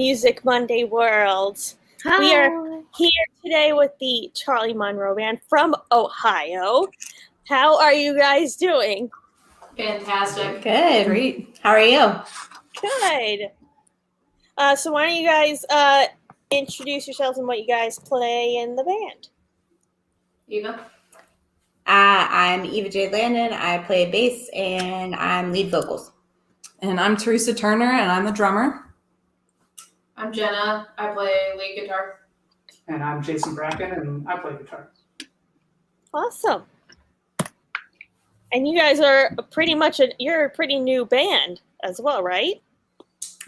Music Monday world. Hi. We are here today with the Charlie Monroe Band from Ohio. How are you guys doing? Fantastic. Good. Great. How are you? Good. So why don't you guys introduce yourselves and what you guys play in the band? Eva? I'm Eva J. Landon. I play bass and I'm lead vocals. And I'm Teresa Turner, and I'm the drummer. I'm Jenna. I play lead guitar. And I'm Jason Bracken, and I play guitar. Awesome. And you guys are you're a pretty new band as well, right?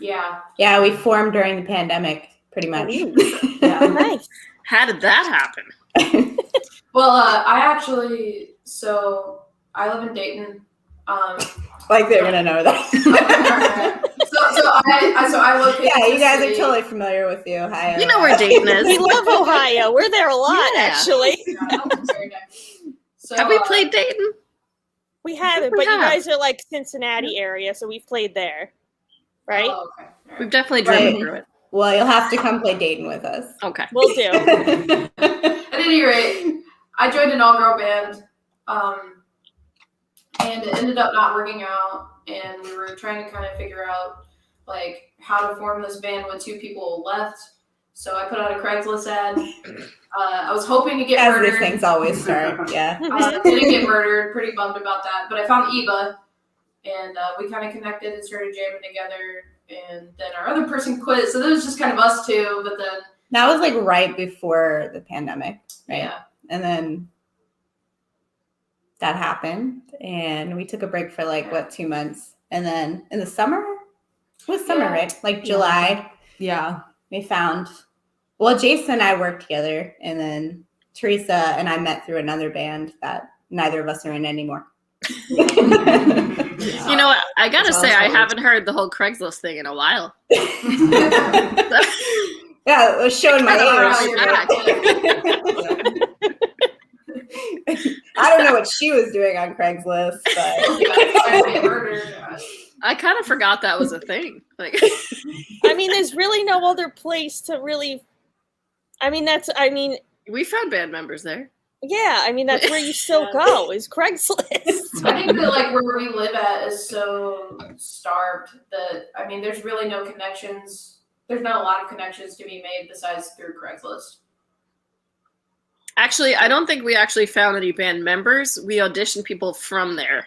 Yeah. Yeah, we formed during the pandemic, pretty much. Yeah. Nice. How did that happen? Well, I live in Dayton. Like they're gonna know that. So I located. Yeah, you guys city. are totally familiar with the Ohio. You know where Dayton We is. love Ohio. We're there a lot, Yeah. actually. So, Have we played Dayton? We haven't, We but you have. guys are like Cincinnati area, so we've played there, right? Oh, okay. All We've right. definitely driven Right. through it. Well, you'll have to come play Dayton with us. Okay. We'll do. At any rate, I joined an all-girl band, and it ended up not working out. And we were trying to kind of figure out like how to form this band when two people left. So I put out a Craigslist ad. I was hoping to get As murdered. these things always start, yeah. Didn't get murdered. Pretty bummed about that. But I found Eva, and we kind of connected and started jamming together. And then our other person quit, so there was just kind of us two. But then That was like right before the pandemic, right? yeah, And then that happened, and we took a break for 2 months, and then in the summer, it was summer, Yeah. right? Like July, Yeah. we found. Well, Jason and I worked together, and then Teresa and I met through another band that neither of us are in anymore. You know what? I gotta say, I haven't heard the whole Craigslist thing in a while. Yeah, it was showing my Kinda age. I don't know what she was doing on Craigslist, but I get murdered. I kind of forgot that was a thing. Like, I mean, there's really no other place to really. we found band members there. Yeah, that's where you still go is Craigslist. I think that where we live at is so starved that there's really no connections. There's not a lot of connections to be made besides through Craigslist. Actually, I don't think we actually found any band members. We auditioned people from there,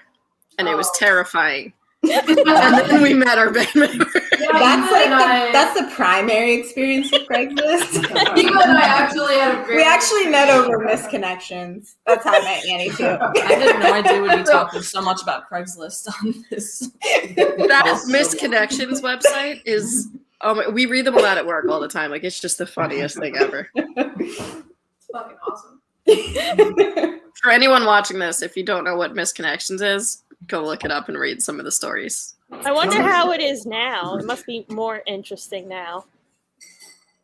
and it was terrifying. And then we met our band members. Yeah, that's the primary experience with Craigslist. Eva and I actually had a great. We actually met over misconnections. That's how I met Annie too. I had no idea we'd be talking so much about Craigslist on this. That Misconnections website is. We read them a lot at work all the time. Like, it's just the funniest thing ever. It's fucking awesome. For anyone watching this, if you don't know what Misconnections is, go look it up and read some of the stories. I wonder how it is now. It must be more interesting now.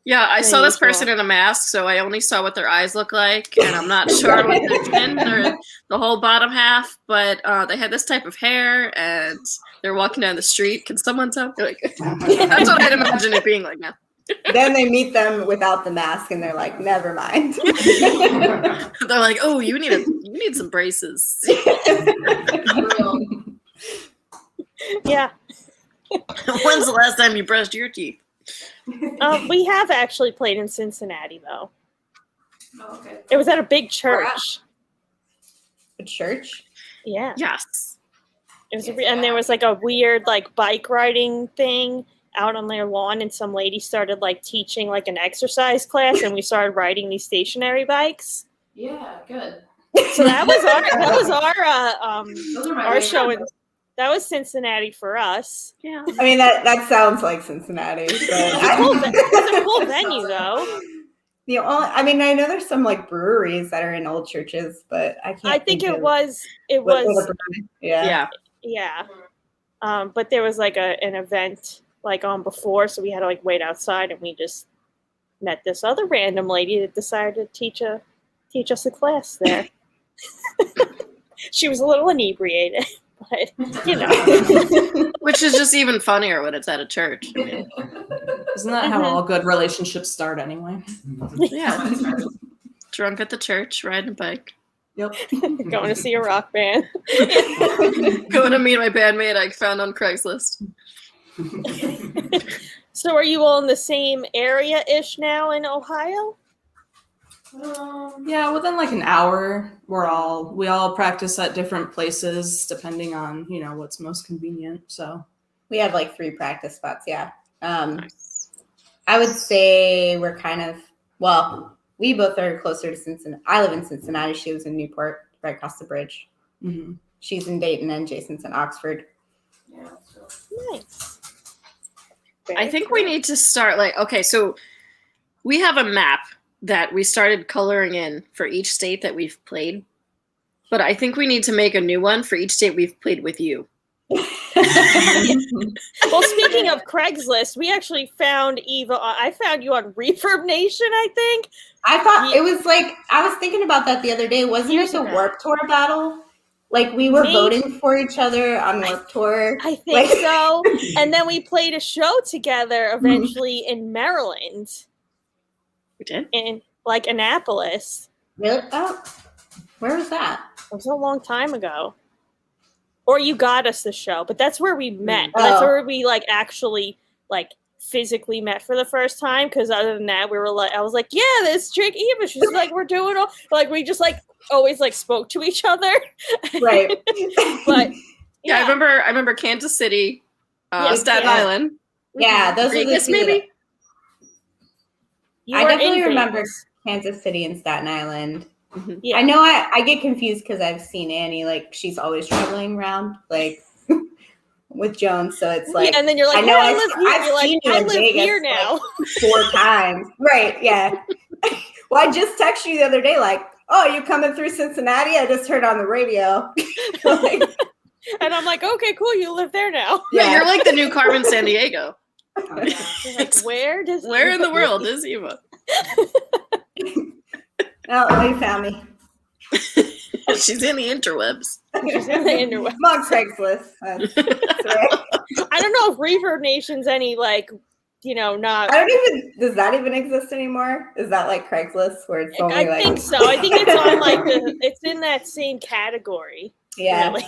Yeah, I saw this Unusual. person in a mask, so I only saw what their eyes look like, and I'm not sure what their chin or the whole bottom half, but they had this type of hair, and they're walking down the street. Can someone tell? Like, that's what I'd imagine it being like now. Then they meet them without the mask, and they're like, "Never mind." They're like, "Oh, you need some braces." Real. Yeah. When's the last time you brushed your teeth? We have actually played in Cincinnati, though. Oh, okay. It was at a big church. A church? Yeah. Yes. It was, and there was a weird bike riding thing out on their lawn, and some lady started teaching an exercise class, and we started riding these stationary bikes. Yeah, good. So that was Those are my our favorite. show. That was Cincinnati for us. Yeah. I mean, that sounds like Cincinnati. But It's a cool venue, though. I know there's some breweries that are in old churches, but I can't. I think it of was. what a brewery- Yeah. Yeah. Yeah. But there was an event on before, so we had to wait outside, and we just met this other random lady that decided to teach us a class there. She was a little inebriated, but Which is just even funnier when it's at a church. I mean, Isn't that how all good relationships start anyway? Yeah. Drunk at the church, riding a bike. Yep. Going to see a rock band. Going to meet my bandmate I found on Craigslist. So are you all in the same area-ish now in Ohio? Yeah, within like an hour, we all practice at different places depending on, what's most convenient. So We have like 3 practice spots, yeah. I would say we're kind of, we both are closer to Cincinnati. I live in Cincinnati. She lives in Newport, right across the bridge. mm-hmm. She's in Dayton and Jason's in Oxford. Yeah. So. Nice. I think we need to start so we have a map that we started coloring in for each state that we've played. But I think we need to make a new one for each state we've played with you. Well, speaking of Craigslist, we actually found Eva. I found you on Reverb Nation, I think. I thought it was like, I was thinking about that the other day. Wasn't it the Warped Tour battle? Like we were voting for each other on Warped Tour. I think so. And then we played a show together eventually in Maryland. We did? In like Annapolis. Really? Oh, where was that? It was a long time ago. Or you got us the show, but that's where we met. That's where we actually physically met for the first time. Because other than that, we were I was like, yeah, this chick Eva. She's like, we're doing all we just always spoke to each other. Right. But yeah, I remember Kansas City, Staten Island. Yeah, those are the two. Maybe. I definitely remember Kansas City and Staten Island. Mm-hmm. Yeah. I know I get confused because I've seen Annie, she's always traveling around, with Joan. So it's and then you're like, I know I live here. You're seen you I in live Vegas, here now. 4 times. Right, yeah. Well, I just texted you the other day, oh, you coming through Cincinnati? I just heard on the radio. And I'm like, okay, cool. You live there now. Yeah, you're like the new Carmen San Diego. Where in the world is Eva? Oh, you found me. She's in the interwebs. She's in the interwebs. I'm on Craigslist. That's right. I don't know if Reverb Nation's any not. I don't even. Does that even exist anymore? Is that like Craigslist where it's only I think so. I think it's on it's in that same category. Yeah. Really.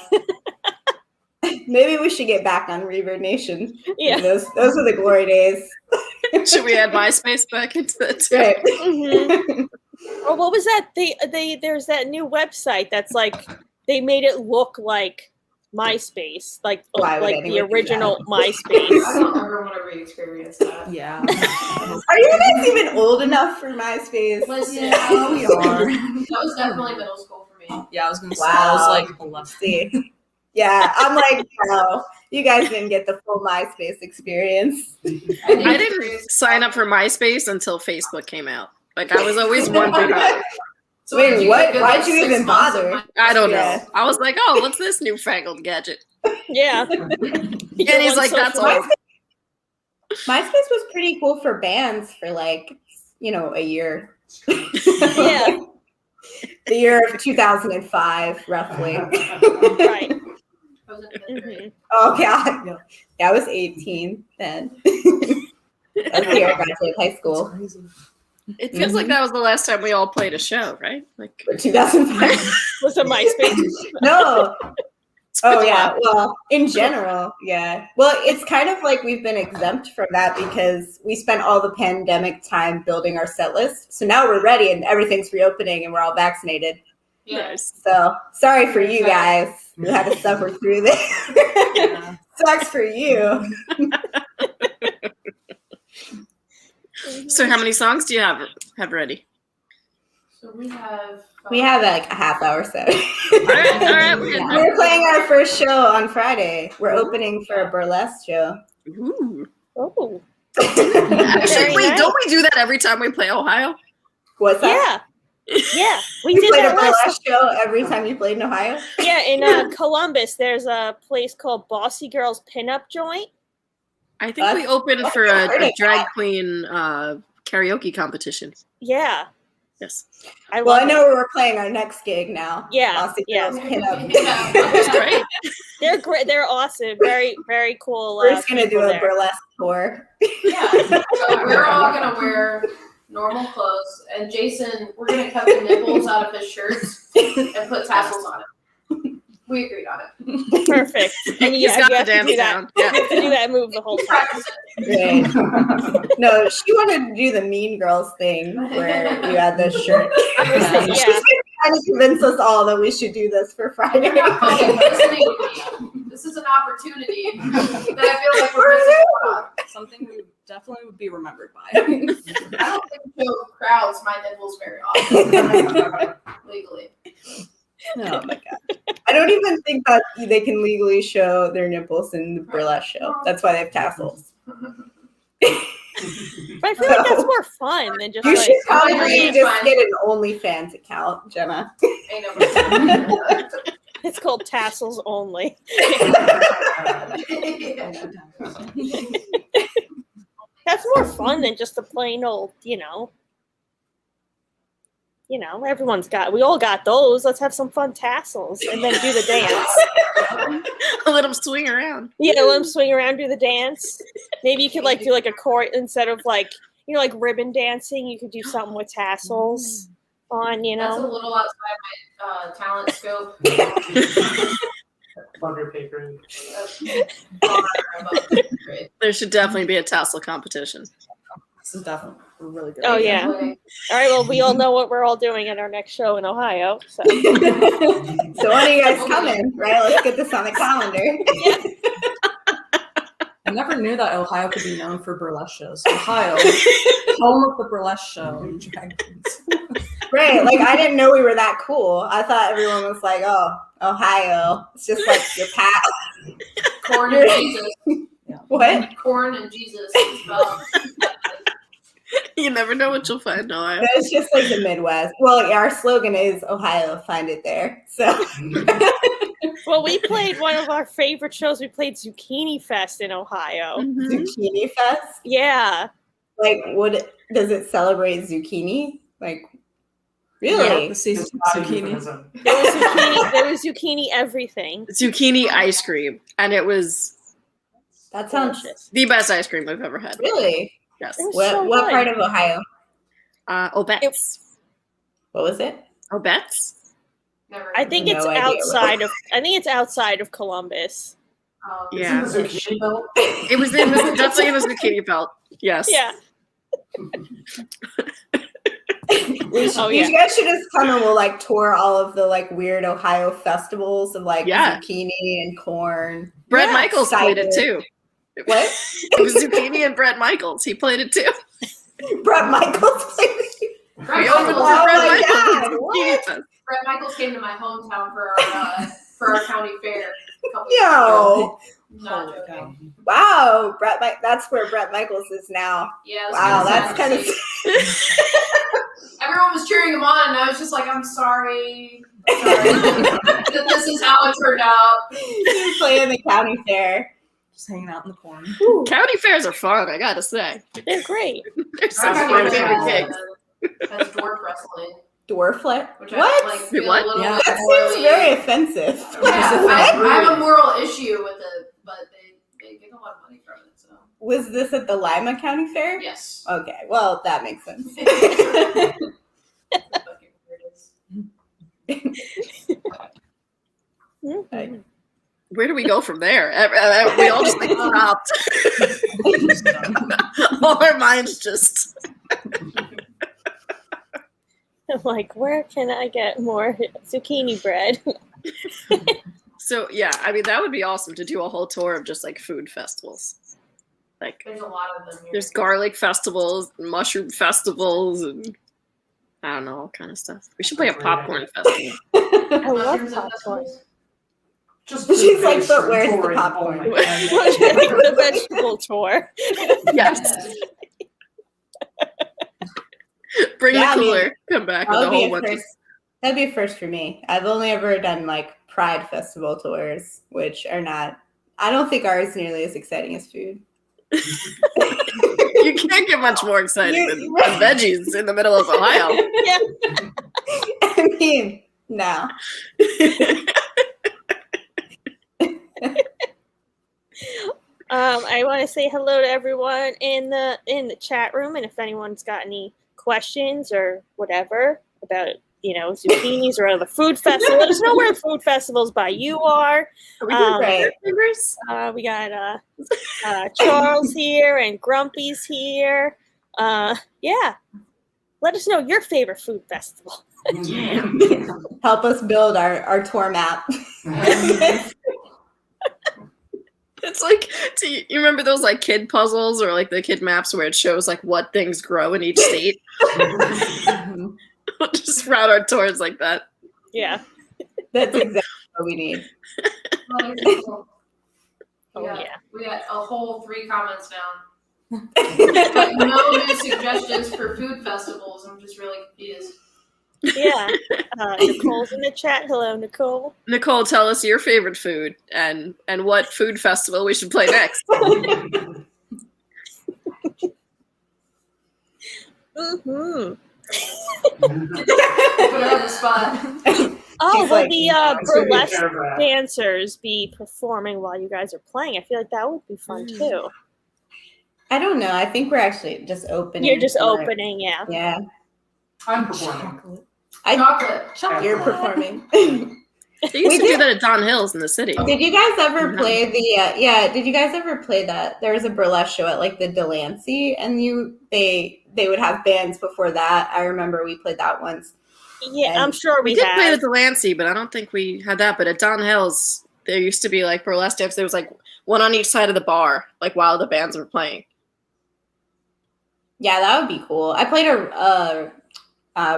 Maybe we should get back on Reverb Nation. Yeah. Those were the glory days. Should we add MySpace back into that too? Right. Mm-hmm. Or what was that? There's that new website that's they made it look like MySpace, the original MySpace. I don't ever want to re-experience that. Yeah. Are you guys even old enough for MySpace? Listen, Yeah, we are. that was definitely middle school for me. Yeah, I was gonna say Wow. I was 11. See. Yeah, I'm no, you guys didn't get the full MySpace experience. I didn't sign up for MySpace until Facebook came out. I was always wondering. So Wait, what? Why'd you even bother? I don't know. Yeah. I was like, oh, what's this newfangled gadget? Yeah. And he's like, that's all. MySpace was pretty cool for bands for a year. Yeah. The year of 2005, roughly. Right. I was in 5th grade. Oh God, no. Yeah, I was 18 then. That's the year I graduated high school. It feels like that was the last time we all played a show, right? 2005. Was it MySpace? No. It's been Oh a yeah. while. Well, in general, yeah. Well, it's kind of like we've been exempt from that because we spent all the pandemic time building our set list. So now we're ready and everything's reopening and we're all vaccinated. Yeah. Nice. So sorry for you guys who had to suffer through this. Yeah. Sucks for you. So how many songs do you have ready? So we have. We have a half hour set. All right. We're playing our first show on Friday. We're opening for a burlesque show. Ooh. Oh. Actually, Very wait, nice. don't we do that every time we play Ohio? What's that? Yeah. Yeah. We You did played a that last. burlesque show every time you played in Ohio? Yeah, in Columbus, there's a place called Bossy Girls Pinup Joint. I think we opened for I've heard a of drag that. queen karaoke competition. Yeah. Yes. I Well, I love it. know we're playing our next gig now. Yeah, Aussie yeah. Girls Pinup. That's great. They're great. They're awesome. Very, very cool. We're just gonna do people a there. burlesque tour. Yeah, so we're all gonna wear normal clothes, and Jason, we're gonna cut the nipples out of his shirts and put tassels on it. We agreed on it. Perfect. And He's yeah, got you the have to dance do that. down. Yeah. You have to do that move the whole He's time. practicing. Right. No, she wanted to do the Mean Girls thing where you had the shirt. Yeah. She's trying to convince us all that we should do this for Friday. You're not fucking listening to me. This is an opportunity that I feel like we're missing out on. Something we definitely would be remembered by. I don't think show crowds my nipples very often legally. Oh my god. I don't even think that they can legally show their nipples in the burlesque show. That's why they have tassels. But I feel like that's more fun than just You like. should probably It's just fine. get an OnlyFans account, Jenna. Ain't no It's called tassels only. That's more fun than just the plain old, we all got those. Let's have some fun tassels and then do the dance. Let him swing around. Yeah, let them swing around, do the dance. Maybe you could do like a chord instead of like ribbon dancing. You could do something with tassels on, That's a little outside my talent scope. Wonder pay grade. There should definitely be a tassel competition. This is definitely a really good. Oh, idea. yeah. All right, well, we all know what we're all doing at our next show in Ohio. So So when are you guys coming? Right? Let's get this on the calendar. I never knew that Ohio could be known for burlesque shows. Ohio, home of the burlesque show and drag queens. Right. Like I didn't know we were that cool. I thought everyone was like, oh, Ohio. It's just like your past. Corn and Jesus. What? Corn and Jesus. You never know what you'll find, Ohio. It's just like the Midwest. Well, our slogan is Ohio, find it there. So well, we played one of our favorite shows. We played Zucchini Fest in Ohio. Mhm. Zucchini Fest. Yeah. Like, does it celebrate zucchini? Like, really? The season It's not a zucchini. euphemism. There was zucchini everything. Zucchini ice cream, and it was That sounds Delicious. the best ice cream I've ever had. really. Yes. It was What so what good. part of Ohio? Obets. What was it? Obets? Never. I think No it's idea what- outside of Columbus. Yeah. It's in the zucchini belt. It was definitely in the zucchini belt. Yes. Yeah. You guys should just come and we'll like tour all of the like weird Ohio festivals of like Yeah. zucchini and corn. Brett Yeah, Michaels played it too. What? It was zucchini and Brett Michaels. He played it too. Brett Michaels played it. Brett We opened Michaels, for Oh Brett my Michaels at God, Zucchini what? Fest. Brett Michaels came to my hometown for our county fair. A couple years Yo. ago. Not Holy cow. joking. Wow. That's where Brett Michaels is now. Yeah. it was Wow, kinda that's sad kind to of see. Everyone was cheering him on, and I was just like, I'm sorry. That this is how it turned out. He's playing the county fair. Just hanging out in the corn. County fairs are fun, I gotta say. They're great. They're some I of my remember favorite that, gigs. That's dwarf wrestling. Dwarf flip? Which What? I like Wait, feel what? a little Yeah. bit That morally- seems very offensive. Yeah, I What? have a moral issue with it, but they get a lot of money from it, so Was this at the Lima County Fair? yes. Okay, well, that makes sense. Fucking weird is. Mhm. Where do we go from there? We all just like stopped. All our minds just. I'm like, where can I get more zucchini bread? So yeah, I mean that would be awesome to do a whole tour of just like food festivals. Like There's a lot of them here. there's garlic festivals, and mushroom festivals, and I don't know, all kind of stuff. We should play a popcorn festival. I love Mushrooms and popcorn. vegetables? Just She's like, base but for where's the touring popcorn? only. The vegetable tour. Yes. Bring Yeah, I a mean, cooler. Come back with a whole bunch of. That'd be a first for me. I've only ever done like Pride Festival tours, which are not. I don't think ours is nearly as exciting as food. You can't get much more exciting than veggies in the middle of Ohio. Yeah. I mean, no. I want to say hello to everyone in the chat room, and if anyone's got any questions or whatever about zucchinis or other food festival, let us know where food festivals by you are. Right. We got Charles here and Grumpy's here. Yeah, let us know your favorite food festival. Yeah. Help us build our tour map. It's like, you remember those like kid puzzles or like the kid maps where it shows like what things grow in each state? We'll just route our tours like that. Yeah. That's exactly what we need. We got a whole 3 comments down. But no new suggestions for food festivals. I'm just really confused. Yeah. Nicole's in the chat. Hello, Nicole. Nicole, tell us your favorite food and what food festival we should play next. Mm-hmm. Put her on the spot. Oh, She's will like, the It's gonna be burlesque paragraph. dancers be performing while you guys are playing? I feel like that would be fun too. I don't know. I think we're actually just opening. You're just for it. opening, yeah. Yeah. I'm performing. Chocolate. You're performing. They used to do that at Don Hill's in the city. Did you guys ever play the? Did you guys ever play that? There was a burlesque show at like the Delancey, and they would have bands before that. I remember we played that once. Yeah, And I'm sure We we did have. play at Delancey, but I don't think we had that. But at Don Hill's, there used to be like burlesque dance. There was like one on each side of the bar, like while the bands were playing. Yeah, that would be cool. I played a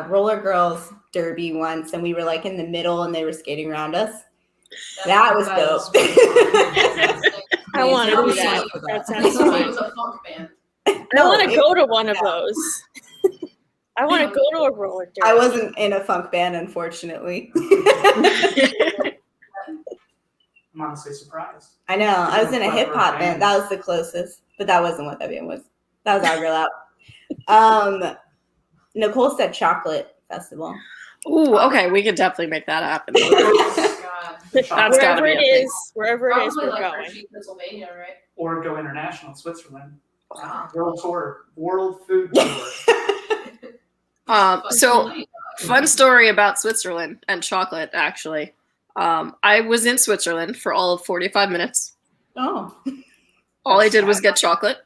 roller girls derby once, and we were like in the middle, and they were skating around us. That was dope. I want to do Really that. sign up for That that. sounds It fun. was a funk band. I No, want to it- go to one of those. I want to go to a roller derby. I wasn't in a funk band, unfortunately. I'm honestly surprised. I know. I was in a Clever hip hop band. band. That was the closest, but that wasn't what that band was. That was our girl out. Nicole said chocolate festival. Ooh, okay, we could definitely make that happen. Oh, God. That's gotta wherever be it a thing. is, wherever it is, Probably we're like going. Hershey, Pennsylvania, right? Or go international, Switzerland. Wow. World tour. World food tour. So fun story about Switzerland and chocolate, actually. I was in Switzerland for all of 45 minutes. Oh. All I did was get chocolate,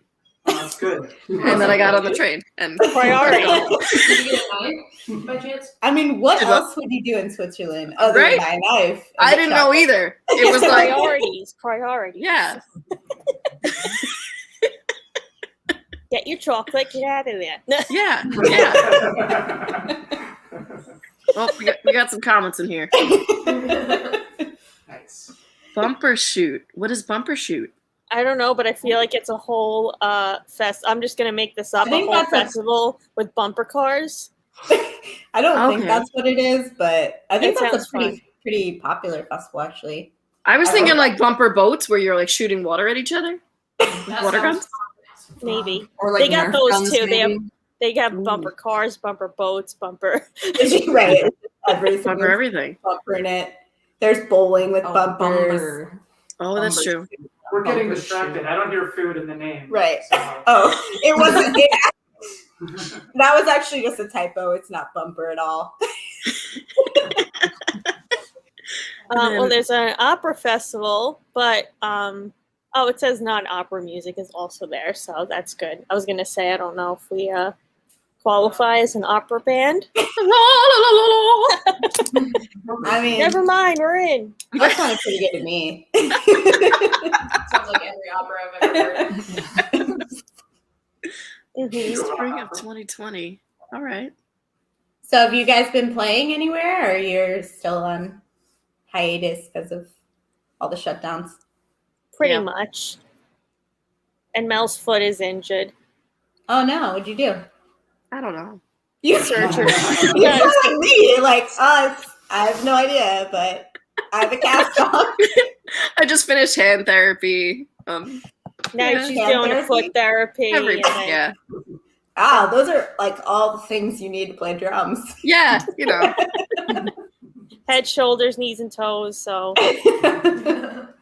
Oh, that's good. and then I got on the train. And Priority. Did you get a knife by chance? I mean, what Did what? else would you do in Switzerland other Right? than buy a knife? and I get didn't know chocolate? either. It was like, Priorities. yeah. Get your chocolate, get out of there. Yeah, yeah. Well, we got some comments in here. Nice. Bumper shoot. What is bumper shoot? I don't know, but I feel like it's a whole fest. I'm just gonna make this up. I A think whole that's a- festival with bumper cars. I don't think Okay. that's what it is, but I think It that's sounds a pretty popular festival, actually. I was thinking like bumper boats where you're like shooting water at each other. That Water sounds guns? Maybe Or like They got Nerf those guns, too. They have- maybe. they got Ooh. bumper cars, bumper boats, bumper. Right. Everything Bumper with everything. bumper in it. There's bowling with Oh, bumpers. bumper. Oh, that's true. We're getting Bumper distracted. shoot. I don't hear food in the name. Right. So. Oh, it wasn't. That was actually just a typo. It's not bumper at all. Well, there's an opera festival, but it says non-opera music is also there, so that's good. I was gonna say I don't know if we qualify as an opera band. I mean, Never mind, we're in. that sounded pretty good to me. Sounds like every opera I've ever heard. Mhm. Spring of 2020. All right. So, have you guys been playing anywhere, or you're still on hiatus because of all the shutdowns? Pretty Yeah. much. And Mel's foot is injured. Oh no! What'd you do? I don't know. You Surgery. You sound like me. Like us. I have no idea, but I have a cast on. I just finished hand therapy. Now Yeah. she's Hand doing therapy? foot therapy. and then- Yeah. Ah, those are like all the things you need to play drums. Yeah, you know. Head, shoulders, knees, and toes. So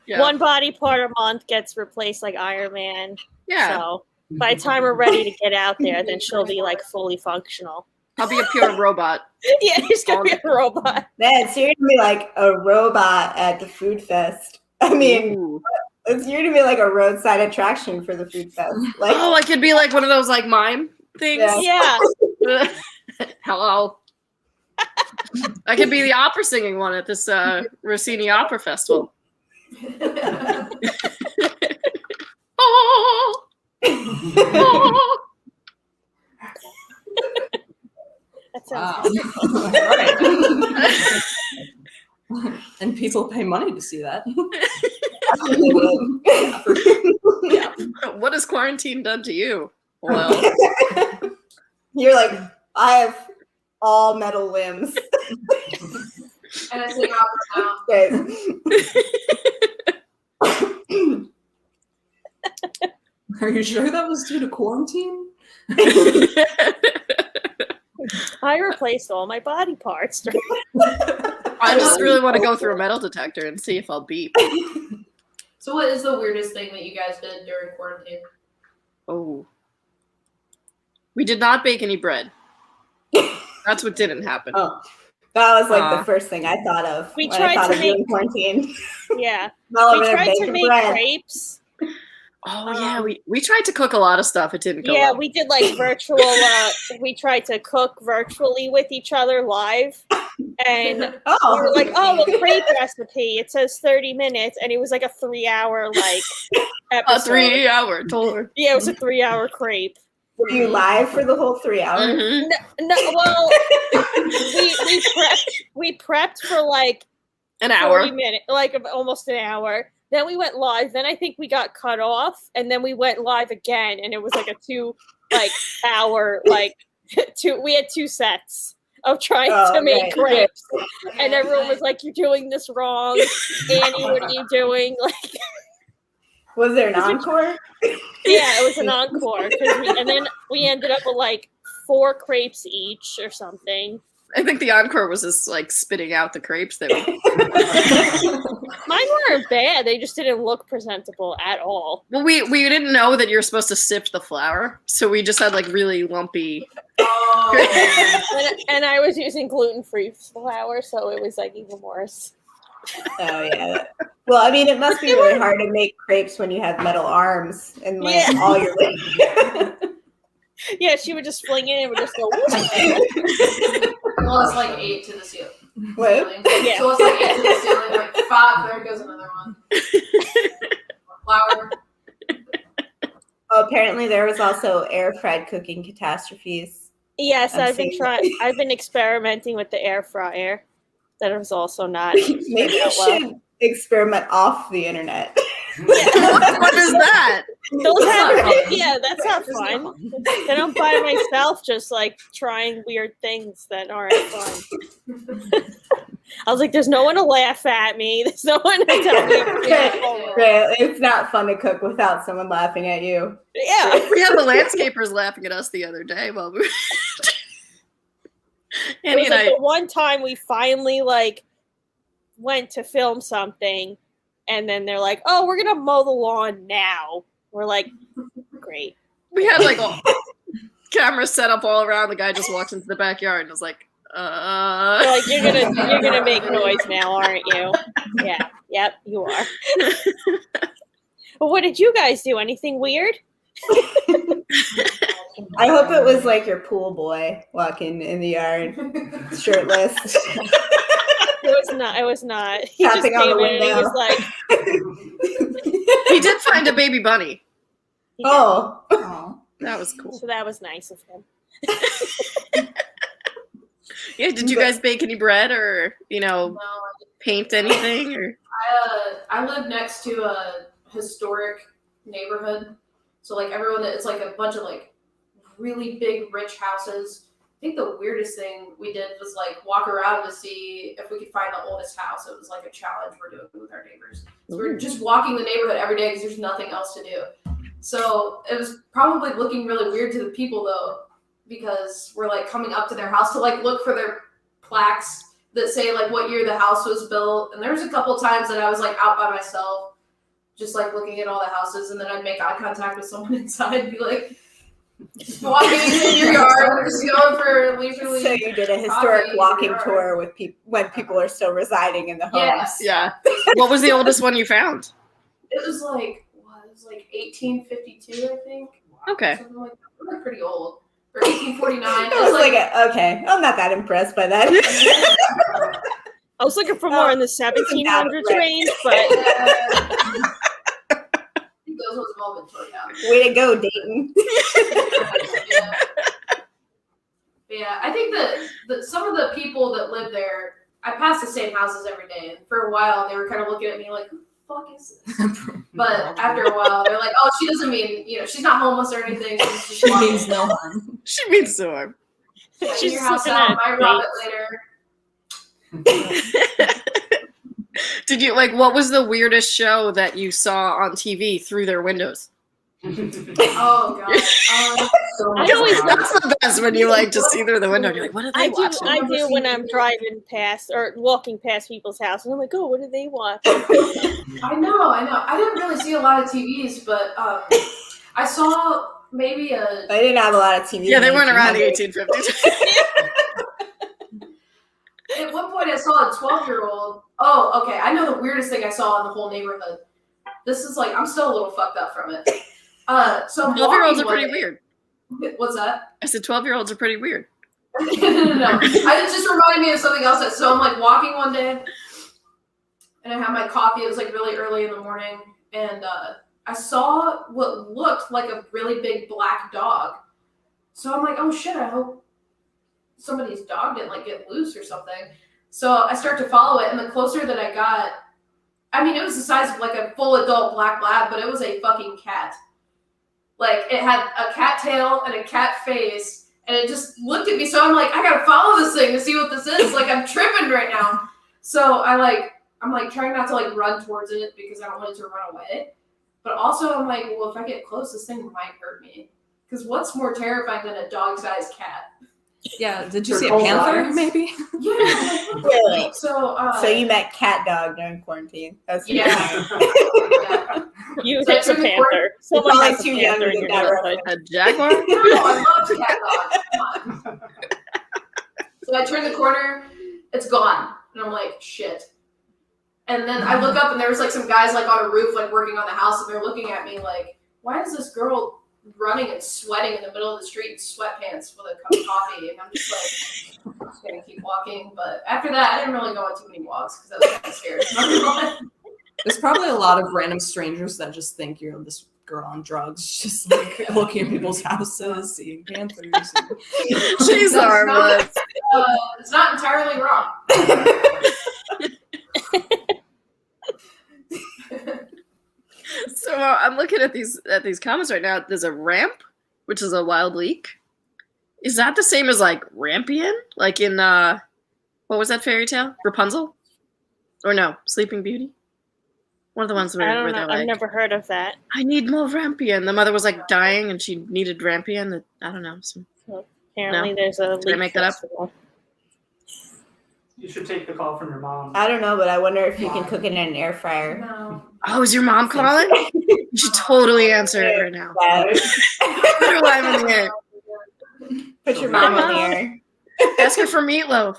Yeah. one body part a month gets replaced like Iron Man. Yeah. So by the time we're ready to get out there, then she'll be like fully functional. I'll be a pure robot. Yeah, she's gonna be a robot. Man, so you're gonna be like a robot at the food fest. I mean, Ooh. you're gonna be like a roadside attraction for the food fest. Like, Oh, I could be like one of those like mime things. Yeah. Yeah. Hello. I could be the opera singing one at this Rossini Opera Festival. Oh, oh. That sounds Wow. And people pay money to see that. What has quarantine done to you? Well, You're like, I have all metal limbs. And I sing opera now. Great. Are you sure that was due to quarantine? I replaced all my body parts. I just really want to go through a metal detector and see if I'll beep. So what is the weirdest thing that you guys did during quarantine? Oh. We did not bake any bread. That's what didn't happen. Oh, that was like the first thing I thought of. We when tried I thought to of doing make- quarantine. Yeah. All over We there tried to baking make bread. crepes. Oh yeah, we tried to cook a lot of stuff. It didn't go Yeah, well. we did like virtual. We tried to cook virtually with each other live, and Oh, we were like, "Oh, a crepe recipe. It says 30 minutes," and it was like a 3-hour like A episode. 3-hour tour. Yeah, it was a 3-hour crepe. were you live for the whole 3 hours? Mhm. No, well, we prepped for like An 40 hour. minutes, like almost an hour. Then we went live. Then I think we got cut off, and then we went live again, and it was like a 2-hour two. We had 2 sets of trying to make right. crepes, and everyone was like, "You're doing this wrong, Annie. What are you doing?" Like, Was there an encore? yeah, it was an encore, and then we ended up with like 4 crepes each or something. I think the encore was just like spitting out the crepes that we. Mine weren't bad. They just didn't look presentable at all. Well, we didn't know that you're supposed to sift the flour, so we just had like really lumpy. Oh, And I was using gluten-free flour, so it was like even worse. Oh yeah. Well, I mean, it must be really hard to make crepes when you have metal arms and like Yeah. all your. Yeah, she would just fling it and would just go. well, it's like 8 to the ceiling. What? Yeah. So it's like 8 to the ceiling, like 5. There goes another one. Flour. Oh, apparently, there was also air fried cooking catastrophes. Yes, I'm I've been seeing trying. I've been experimenting with the air fryer. That was also not. Maybe you should experiment off the internet. What is that? Those That's not have, fun. yeah, that's not fun. Then I'm by myself, just like trying weird things that aren't fun. I was like, "There's no one to laugh at me. There's no one to tell me." Right. It's not fun to cook without someone laughing at you. Yeah, We had the landscapers laughing at us the other day while we. it Annie was and like I. the one time we finally like went to film something, and then they're like, "Oh, we're gonna mow the lawn now." We're like, "Great." We had like a camera set up all around. The guy just walks into the backyard and was like, They're like, you're gonna make noise now, aren't you? Yeah. Yep, you are. Well, what did you guys do? Anything weird? I hope it was like your pool boy walking in the yard, shirtless. It was not. He just Tapping came on the in and he window. was like, he did find a baby bunny. he did. Oh, Oh. That was cool. So that was nice of him. Yeah, did you guys bake any bread or, No, paint anything? Or I live next to a historic neighborhood, so like everyone, it's like a bunch of like really big rich houses. I think the weirdest thing we did was like walk around to see if we could find the oldest house. It was like a challenge we're doing with our neighbors. So we're just walking the neighborhood every day because there's nothing else to do. So it was probably looking really weird to the people though, because we're like coming up to their house to like look for their plaques that say like what year the house was built. And there was a couple times that I was like out by myself, just like looking at all the houses, and then I'd make eye contact with someone inside and be like, just walking in your yard, just going for leisurely. So you did a historic coffee walking in your tour yard. with people when people are still residing in the homes. Yes. Yeah. What was the oldest one you found? It was like 1852, I think. Okay. Something like that. It was pretty old. Or 1849. I was like, okay, I'm not that impressed by that. I was looking for more in the 1700s range, but I think those ones have all been torn down. Way to go, Dayton. Yeah, I think that some of the people that live there, I pass the same houses every day, and for a while they were kind of looking at me like, who the fuck is this? But after a while, they're like, oh, she doesn't mean, she's not homeless or anything. She's just She walking. means no harm. She means no harm. She's She's your house looking out. at Might rob it later. Did you what was the weirdest show that you saw on TV through their windows? Oh god. I always That's the best when you just see through the window and you're like, what are they watching? I do when I'm driving past or walking past people's house, and I'm like, oh, what do they watch? I know. I didn't really see a lot of TVs, but I saw maybe I didn't have a lot of TV. Yeah, they weren't around the 1800s. 1850s. at one point I saw a 12-year-old. Oh, okay. I know the weirdest thing I saw in the whole neighborhood. This is I'm still a little fucked up from it. So 12-year-olds are pretty weird. What's that? I said 12-year-olds are pretty weird. No. It just reminded me of something else. So I'm walking one day, and I had my coffee. It was really early in the morning, and I saw what looked like a really big black dog. So I'm like, oh shit! I hope somebody's dog didn't get loose or something. So I start to follow it, and the closer that I got, I mean, it was the size of a full adult black lab, but it was a fucking cat. It had a cat tail and a cat face, and it just looked at me. So I'm like, I gotta follow this thing to see what this is. I'm tripping right now. So I'm trying not to run towards it because I don't want it to run away. But also I'm like, well, if I get close, this thing might hurt me. Because what's more terrifying than a dog-sized cat? Yeah, did you They're see a cold panther, eyes. maybe? Yeah. Really? So you met cat dog during quarantine. That's Yeah. yeah. You So hit the it's in the panther. You're Someone probably has a too young panther to in your get that neighborhood. A jaguar? No, I love cat dogs. Come on. So I turn the corner, it's gone. And I'm like, shit. And then I look up and there was some guys on a roof working on the house, and they're looking at me why is this girl running and sweating in the middle of the street in sweatpants with a cup of coffee? And I'm just I'm just gonna keep walking. But after that, I didn't really go on too many walks because I was kind of scared. There's probably a lot of random strangers that just think you're this girl on drugs, just looking at people's houses, seeing panthers. She's harmless. It's not entirely wrong. So I'm looking at these comments right now. There's a ramp, which is a wild leek. Is that the same as Rampion? In what was that fairy tale? Rapunzel? Or no, Sleeping Beauty? One of the ones where, I don't where know. they're I've never heard of that. I need more Rampion. The mother was dying and she needed Rampion. I don't know. Apparently, No. there's a Did I make that up? festival. You should take the call from your mom. I don't know, but I wonder if you can cook it in an air fryer. No. Oh, is your mom calling? You should totally answer it right now. Put her live in the air. Put your mom in the Mom. air. Ask her for meatloaf.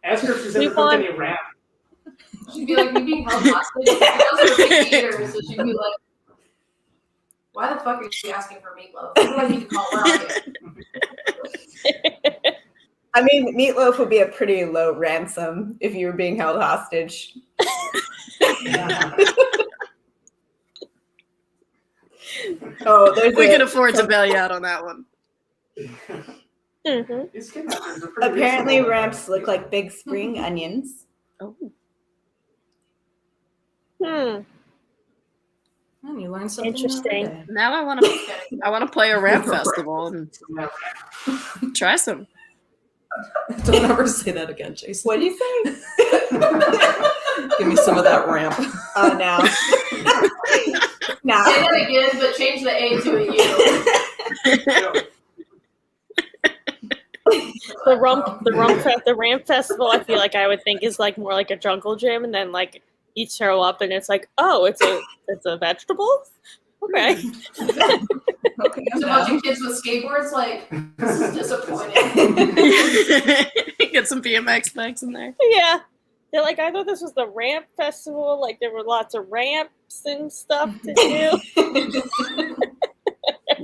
Ask her if she's ever Move cooked on. any ramp. She'd be like, you being held hostage? She does her big eater, so she'd be like, why the fuck are you asking for meatloaf? Who do I need to call out here? I mean, meatloaf would be a pretty low ransom if you were being held hostage. Oh, there's We can afford to bail you out on that one. Mhm. These kidnappers are pretty apparently reasonable. ramps look like big spring onions. Oh. Hmm. Oh, you learn something. Interesting. every day. Now I want to play a ramp festival and try some. Don't ever say that again, Jason. What do you say? Give me some of that ramp. Oh no. No. Say that again, but change the A to a U. The ramp festival. I feel like I would think is like more like a jungle gym, and then like you show up and it's like, oh, it's a vegetable. Okay. Okay, There's a bunch of kids with skateboards. Like, this is disappointing. Get some BMX bikes in there. Yeah. They're like, I thought this was the ramp festival. Like there were lots of ramps and stuff to do.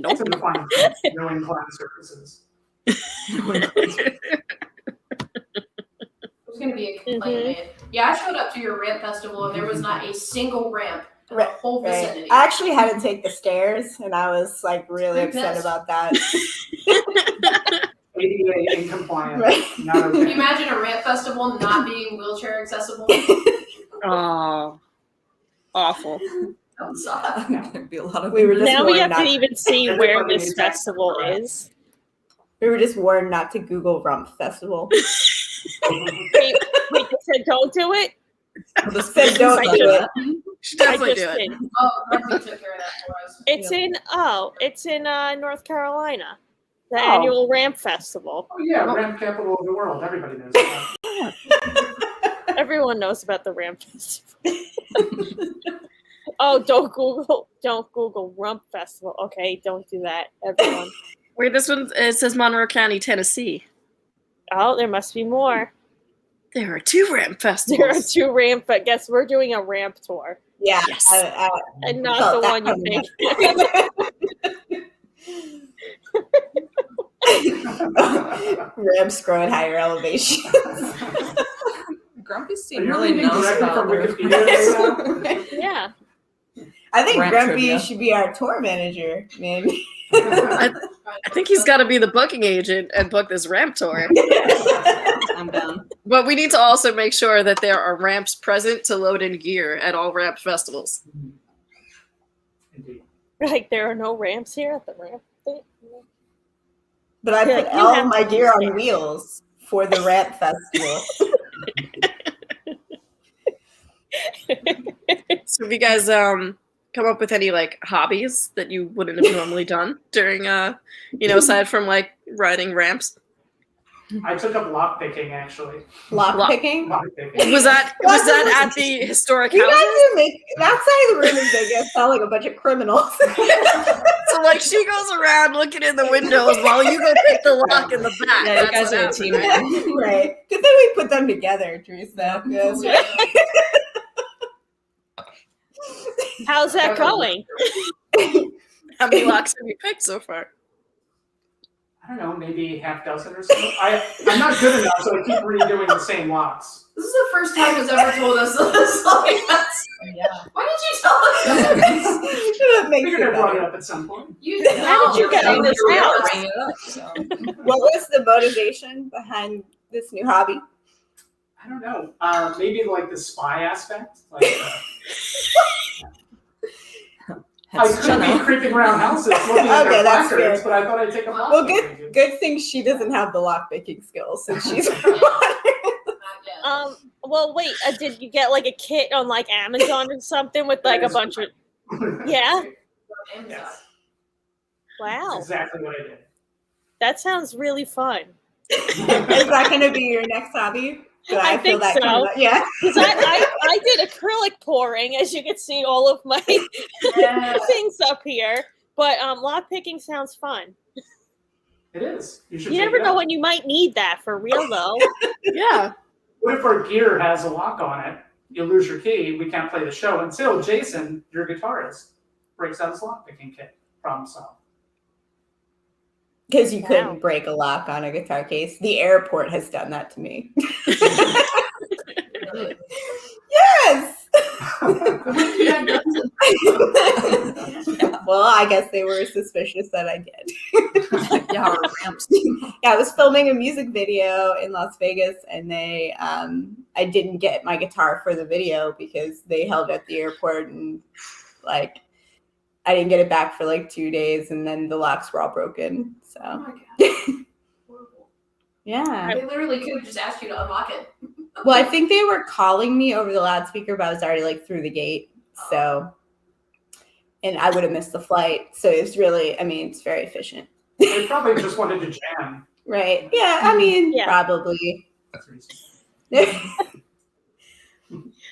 It's in the fine print. No incline surfaces. There's gonna be a complaint made. Yeah, I showed up to your ramp festival and there was not a single ramp in the whole vicinity. I actually had to take the stairs, and I was like really upset about that. ADA incompliant. Right. Not Can you okay. imagine a ramp festival not being wheelchair accessible? Oh, awful. That would suck. There'd be a lot of We were just Now we warned have to not. even see where Everybody this needs that. festival is. We were just warned not to Google Rump Festival. Wait, you said don't do it? Said don't I do just- it. Should definitely I do just it. did. Oh, Rugby took care of that for us. It's in North Carolina. The Oh. annual ramp festival. Oh yeah, ramp capital of the world. Everybody knows that. Everyone knows about the ramp festival. Oh, don't Google rump festival. Okay, don't do that, everyone. Wait, this one it says Monroe County, Tennessee. Oh, there must be more. There are 2 ramp There are festivals. 2 ramp. But guess we're doing a ramp tour, Yeah. Yes. and not Felt the that one you coming. Ramps grow at higher elevations. Grumpy Are seem you really reading knows directly about from their Wikipedia? think. Yeah. I think Ramp Grumpy trivia. should be our tour manager, man. I think he's got to be the booking agent and book this ramp tour. I'm down. But we need to also make sure that there are ramps present to load in gear at all ramp festivals. Indeed. Like there are no ramps here at the ramp thing. But I Yeah, put you all have my to gear on understand. wheels for the Ramp Festival. So have you guys come up with any like hobbies that you wouldn't have normally done during aside from like riding ramps? I took up lock picking actually. Lock picking. Lock picking. Was that at the historic You guys houses? are making that side of the room is making us sound like a bunch of criminals. So like she goes around looking in the windows while you go pick the lock in the back. Yeah, you That's guys what are a happened, team. right? Right. Good thing we put them together, Teresa. Yes. How's that going? How many locks have you picked so far? I don't know, maybe half dozen or so. I'm not good enough, so I keep redoing the same locks. This is the first time he's ever told us this. Like, that's, Yeah. why did you tell us that? That I makes figured it I brought it better. up at some point. You How did you get in this Here we are house? bringing it up, so. What was the motivation behind this new hobby? I don't know. Maybe like the spy aspect. Like, I could be creeping around houses looking at Okay, their that's placards, fair. but I thought I'd take a lock. Well, picking. good thing she doesn't have the lock picking skills since she's. Well, wait. Did you get like a kit on like Amazon or something with like a bunch of? Yeah. Yes, Wow, that's exactly what I did. that sounds really fun. Is that going to be your next hobby? Do I think so. coming up? Yeah. Because I did acrylic pouring, as you can see all of my things up here. But lock picking sounds fun. It is. You should. You take never it know up. when you might need that for real, though. Yeah. What if our gear has a lock on it? You lose your key. We can't play the show until Jason, your guitarist, breaks out his lock picking kit. Problem solved. Because you Wow. couldn't break a lock on a guitar case. The airport has done that to me. Yes. Well, I guess they were suspicious that I did. Yeah, our ramps. Yeah, I was filming a music video in Las Vegas, and they, I didn't get my guitar for the video because they held it at the airport, and like, I didn't get it back for like 2 days, and then the locks were all broken. Oh So my god. Horrible. Yeah. They literally could have just asked you to unlock it. Well, I think they were calling me over the loudspeaker, but I was already like through the gate. So, and I would have missed the flight. So it's really, I mean, it's very efficient. They probably just wanted to jam. Right. Yeah. I mean, Yeah. probably. That's reasonable.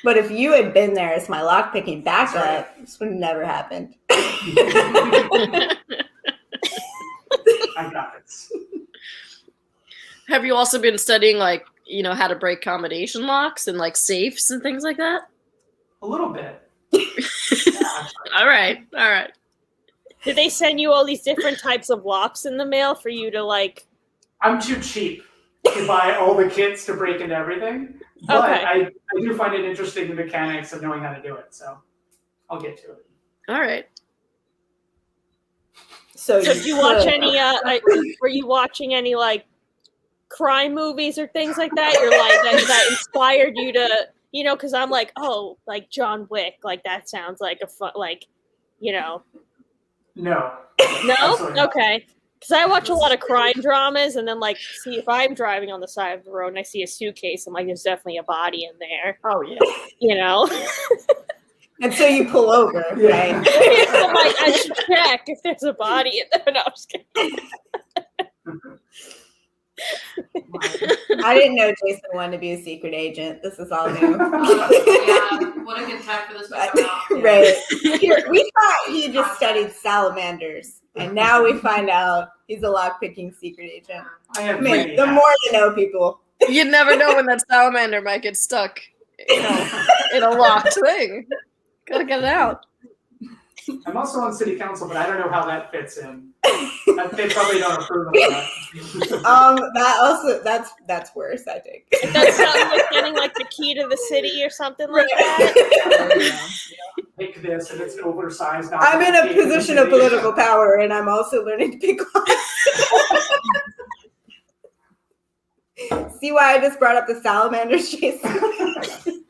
But if you had been there as my lockpicking backup, this would have never happened. I got it. Have you also been studying, like, you know, how to break combination locks and like safes and things like that? A little bit. All right. Did they send you all these different types of locks in the mail for you to like? I'm too cheap to buy all the kits to break into everything. But Okay. I do find it interesting, the mechanics of knowing how to do it. So I'll get to it. All right. So Did you watch any? Were you watching any like crime movies or things like that? You're like that inspired you to, you know? Because I'm like, oh, like John Wick, like that sounds like a fun, like, you know. No. No, Absolutely not. okay. Because I watch a lot of crime dramas, and then like, see if I'm driving on the side of the road and I see a suitcase, I'm like, there's definitely a body in there. Oh yeah. You know. and so you pull over, right? I'm like, I should check if there's a body in there. No, I'm just kidding. I didn't know Jason wanted to be a secret agent. This is all new. Yeah, what a good time for this to come out. Right. Here, we thought he just studied salamanders, and now we find out he's a lockpicking secret agent. I have I mean, many the hats. more you know, people. You never know when that salamander might get stuck, you know, in a locked thing. Gotta get it out. I'm also on city council, but I don't know how that fits in. They probably don't approve of that. That also that's worse, I think. That sounds like getting like the key to the city or something like that. Pick this, and it's oversized. I'm in a position of political power, and I'm also learning to pick locks. See why I just brought up the salamanders, Jason?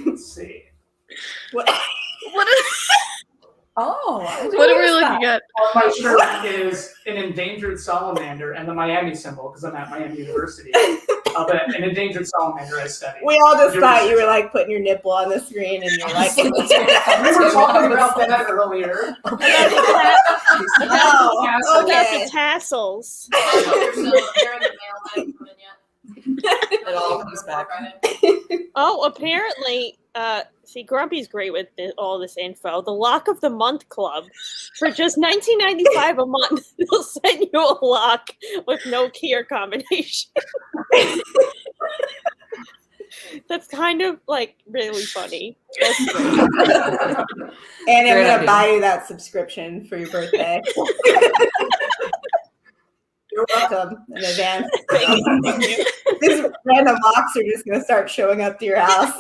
Let's see. What? What is? Oh, What are we looking at? On my shirt is an endangered salamander and the Miami symbol, because I'm at Miami University. But an endangered salamander I study. We all just thought you were like putting your nipple on the screen, and you're like, We were talking about that earlier. oh, About okay. the tassels. They're in the mail. They haven't come in yet. It all comes back. Oh, apparently, see, Grumpy's great with all this info. The Lock of the Month Club, for just $19.95 a month, they'll send you a lock with no key or combination. That's kind of like really funny. That's great. And I'm Great gonna idea. buy you that subscription for your birthday. You're welcome in advance. These random locks are just gonna start showing up to your house.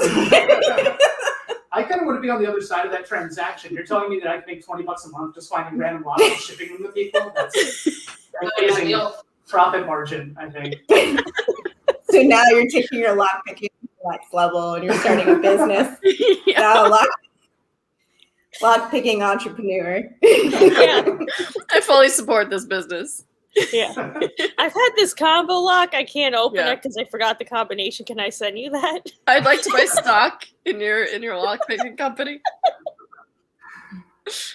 I kind of want to be on the other side of that transaction. You're telling me that I can make $20 a month just finding random locks and shipping them to people? That's an amazing profit margin, I think. So now you're taking your lock picking to the next level, and you're starting a business. Yeah. Now, lock picking entrepreneur. Yeah, I fully support this business. yeah. I've had this combo lock. I can't open Yeah. it because I forgot the combination. Can I send you that? I'd like to buy stock in your lockpicking company.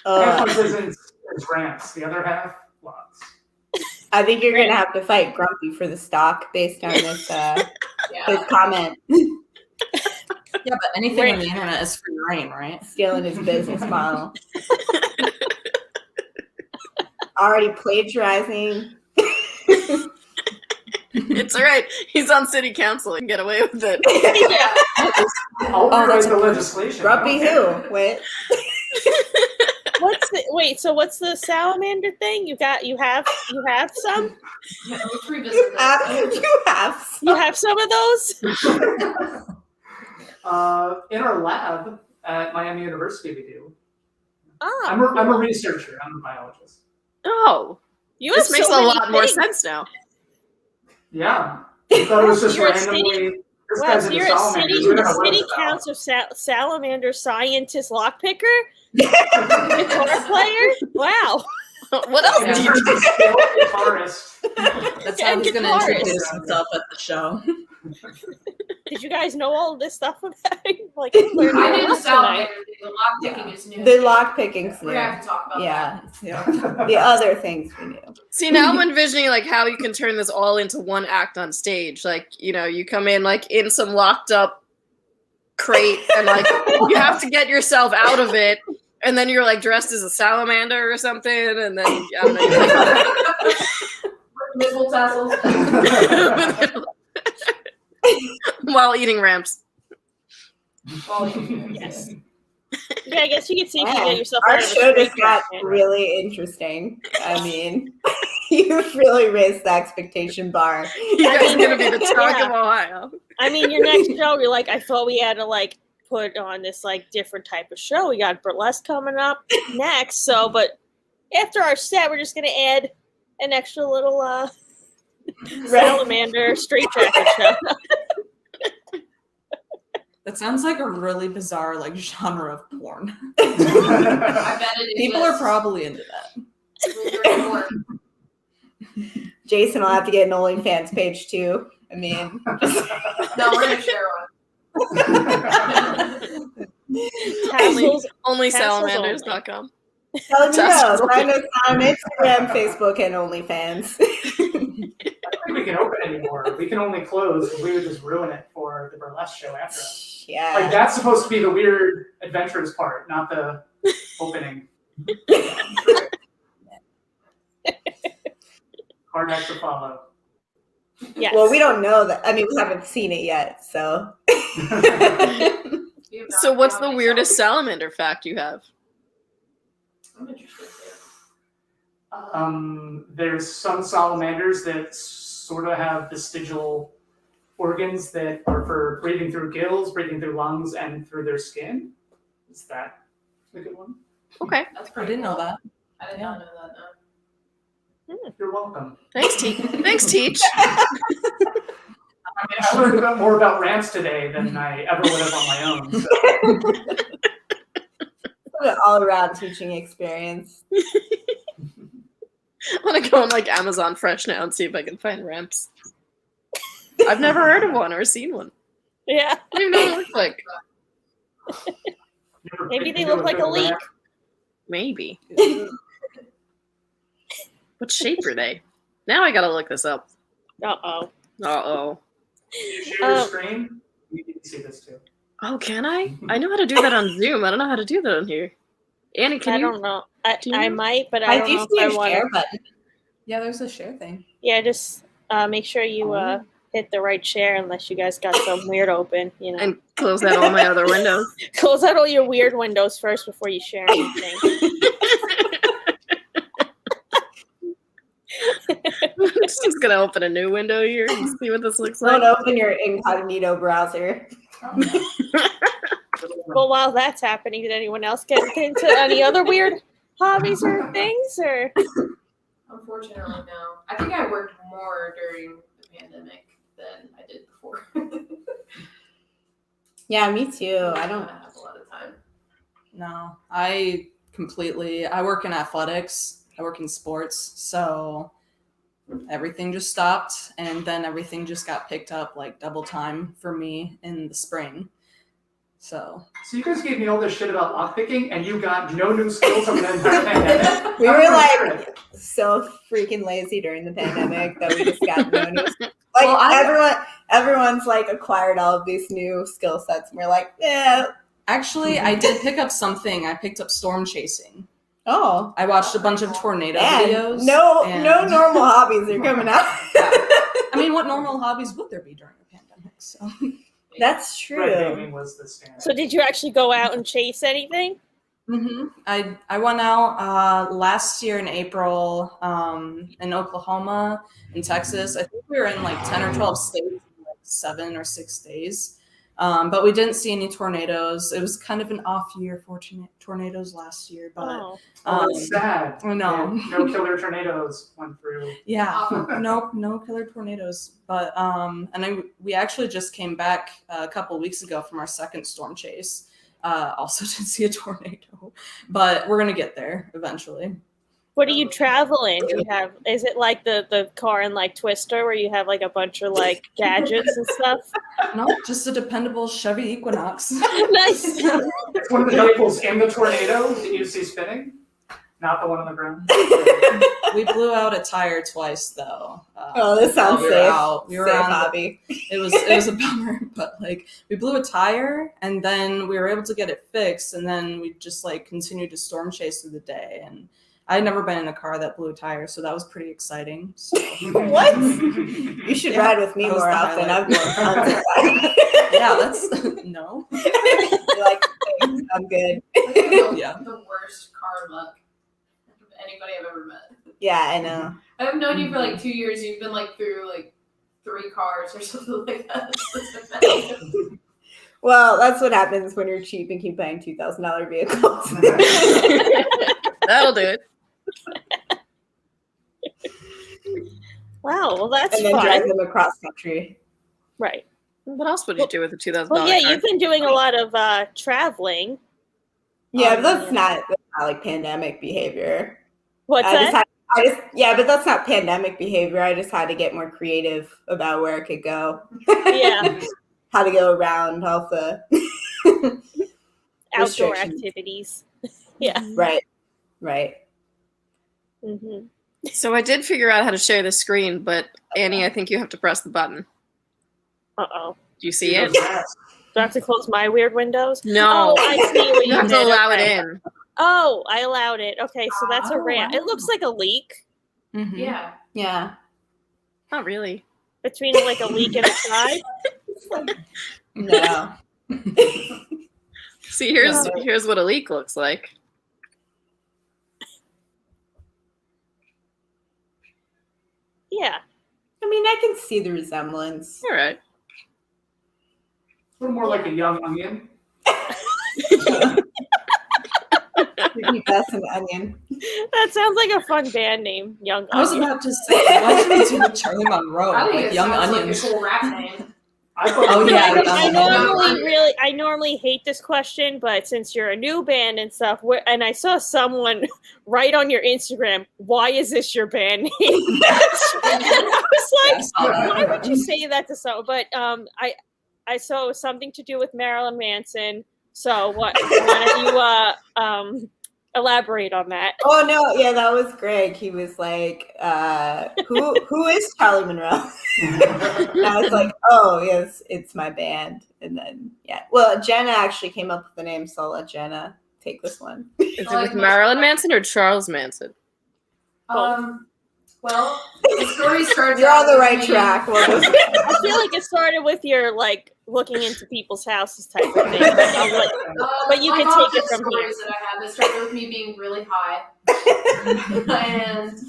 Half my business is ramps, the other half, locks. I think you're gonna have to fight Grumpy for the stock based on this his comment. Yeah, but anything on the internet is free reign, right? Stealing his business model. Already plagiarizing. It's all right. He's on city council. He can get away with it. I'll rewrite that's the legislation. Grumpy who? Wait. What's the salamander thing? You have some? Yeah, let's revisit this. You have You have some of those? In our lab at Miami University, we do. Oh, I'm a researcher. I'm a biologist. Oh, you have this makes so a many lot more things. sense now. Yeah. I thought it was just You're a randomly. This Wow, guy's so into you're a salamanders. We don't know what city it's about. council salamander scientist lockpicker? Guitar player? Wow. What else And do turns you do? into skilled guitarist. That's how he's going to guitarist. introduce himself at the show. Did you guys know all this stuff about it? Like, I learned I a did the lot salamander tonight. thing. The lock picking is new. The lock picking's We're new. gonna have to talk about that. Yeah. The other things we knew. See, now I'm envisioning like how you can turn this all into one act on stage. Like, you know, you come in like in some locked up crate and like you have to get yourself out of it, and then you're like dressed as a salamander or something, and then I don't know, you're, Nipple tassels. while eating ramps. Yes. Yeah, I guess you could see if you Wow. get yourself Our out of the show street just got jacket. really interesting. I mean, you've really raised the expectation bar. You guys are gonna be the talk Yeah. of Ohio. I mean, your next show, you're like, I thought we had to like put on this like different type of show. We got burlesque coming up next. So, but after our set, we're just gonna add an extra little salamander street jacket show. That sounds like a really bizarre like genre of porn. I bet it People are exists. probably into that. We'll more. Jason will have to get an OnlyFans page too. I mean, No, we're gonna share one. Tassels. Only Tassels salamanders.com. tell me Tassels. no. Find us on Instagram, Facebook, and OnlyFans. I don't think we can open anymore. We can only close because we would just ruin it for the burlesque show after us. Like Yeah. that's supposed to be the weird, adventurous part, not the opening. Hard act to follow. Yes. Well, we don't know that. I mean, we haven't seen it yet, so. So what's the weirdest salamander fact you have? I'm interested There's some salamanders that sort of have vestigial organs that are for breathing through gills, breathing through lungs, and through their skin. Is that a good one? Okay. That's I pretty didn't know cool. that. I did not know that. No. You're welcome. Thanks, Teach. Thanks, Teach. I mean, I learned more about ramps today than I ever would have on my own. So. An all-around teaching experience. I want to go on like Amazon Fresh now and see if I can find ramps. I've never heard of one or seen one. Yeah. I don't even know what it looks like. Never Maybe picked they into look a like good a leek. ramp. Maybe. What shape are they? Now I gotta look this up. Uh-oh. Uh-oh. You share your screen? You can see this too. Oh, can I? I know how to do that on Zoom. I don't know how to do that on here. Annie, can I you? don't know. Do you I know? might, but I I don't do know see if I a want share to. button. Yeah, there's a share thing. Yeah, just make sure you hit the right share unless you guys got some weird open, you know. And close out all my other windows. Close out all your weird windows first before you share anything. Just gonna open a new window here and see what this looks Don't like. open your incognito browser. Well, while that's happening, did anyone else get into any other weird hobbies or things? Or Unfortunately, no. I think I worked more during the pandemic than I did before. Yeah, me too. I don't. have a lot of time. No, I work in athletics. I work in sports. So everything just stopped. And then everything just got picked up like double time for me in the spring. So you guys gave me all this shit about lockpicking, and you got no new skills over the entire pandemic. We How were was like it? so freaking lazy during the pandemic that we just got no new. Like Well, everyone's like acquired all of these new skill sets, and we're like, yeah. actually, I did pick up something. I picked up storm chasing. Oh, I watched a bunch of tornado man. videos. No and- normal hobbies are coming out. I mean, what normal hobbies would there be during a pandemic? So That's Red true. gaming was the standard. so, did you actually go out and chase anything? I went out last year in April in Oklahoma, in Texas. I think we were in like 10 or 12 states in like 7 or 6 days. But we didn't see any tornadoes. It was kind of an off year for tornadoes last year. But Oh, That's sad. I know. No killer tornadoes went through. yeah, no killer tornadoes. But we actually just came back a couple weeks ago from our second storm chase. Also didn't see a tornado, but we're gonna get there eventually. What do you travel in? Do you have? Is it like the car in like Twister, where you have like a bunch of like gadgets and stuff? No, just a dependable Chevy Equinox. Nice. It's one of the vehicles in the tornado that you see spinning, not the one on the ground. We blew out a tire twice though. Oh, this sounds while we were safe. out. We were Safe on the- hobby. It was a bummer, but like we blew a tire and then we were able to get it fixed, and then we just like continued to storm chase through the day. And I'd never been in a car that blew a tire, so that was pretty exciting. So, What? You should ride with me that was more the often. highlight. I've more fun. yeah, that's no. You're like, thanks, I'm good. I think the, Yeah. the worst car luck of anybody I've ever met. Yeah, I know. I've known you for like 2 years. You've been like through like 3 cars or something like that. Well, that's what happens when you're cheap and keep buying $2,000 vehicles. That'll do it. Wow. Well, that's and then fun. drive them across country. Right. What else would you do with a $2,000 Well, yeah, car? you've been doing a lot of traveling. Yeah, but that's Yeah. not like pandemic behavior. What's I just that? yeah, but that's not pandemic behavior. I just had to get more creative about where I could go. Yeah. How to go around all the Outdoor restrictions. activities. Yeah. Right. hmm So I did figure out how to share the screen, but Annie, I think you have to press the button. Uh-oh. Do you see it? Do I have to close my weird windows? No. Oh, I see what You have to did. allow it Okay. in. Oh, I allowed it. Okay, so that's a Oh, rant. It wow. looks like a leak Mhm. Yeah. Yeah. Not really. between like a leak and a tide. No. See, here's what a leak looks like. Yeah. I mean, I can see the resemblance. All right. A little more like a young onion. That's an onion. That sounds like a fun band name, Young I was Onion. about to say, why should we do with Charlie Monroe? I think Like it Young sounds Onions. like a cool rap name. I thought Oh, yeah, I normally hate this question, but since you're a new band and stuff, and I saw someone write on your Instagram, "Why is this your band name?" I was like, why would you say that to someone? But I saw it was something to do with Marilyn Manson. So why don't you elaborate on that? Oh no, yeah, that was Greg. He was like, who is Charlie Monroe? And I was like, oh yes, it's my band. And then yeah. Well, Jenna actually came up with the name, so I'll let Jenna take this one. Is it with Marilyn Manson or Charles Manson? Well, the story starts. You're out on the with right me- track. Well, I feel like it started with your like looking into people's houses type of thing. But you like can all take it the from here. stories that I have. It started with me being really high, and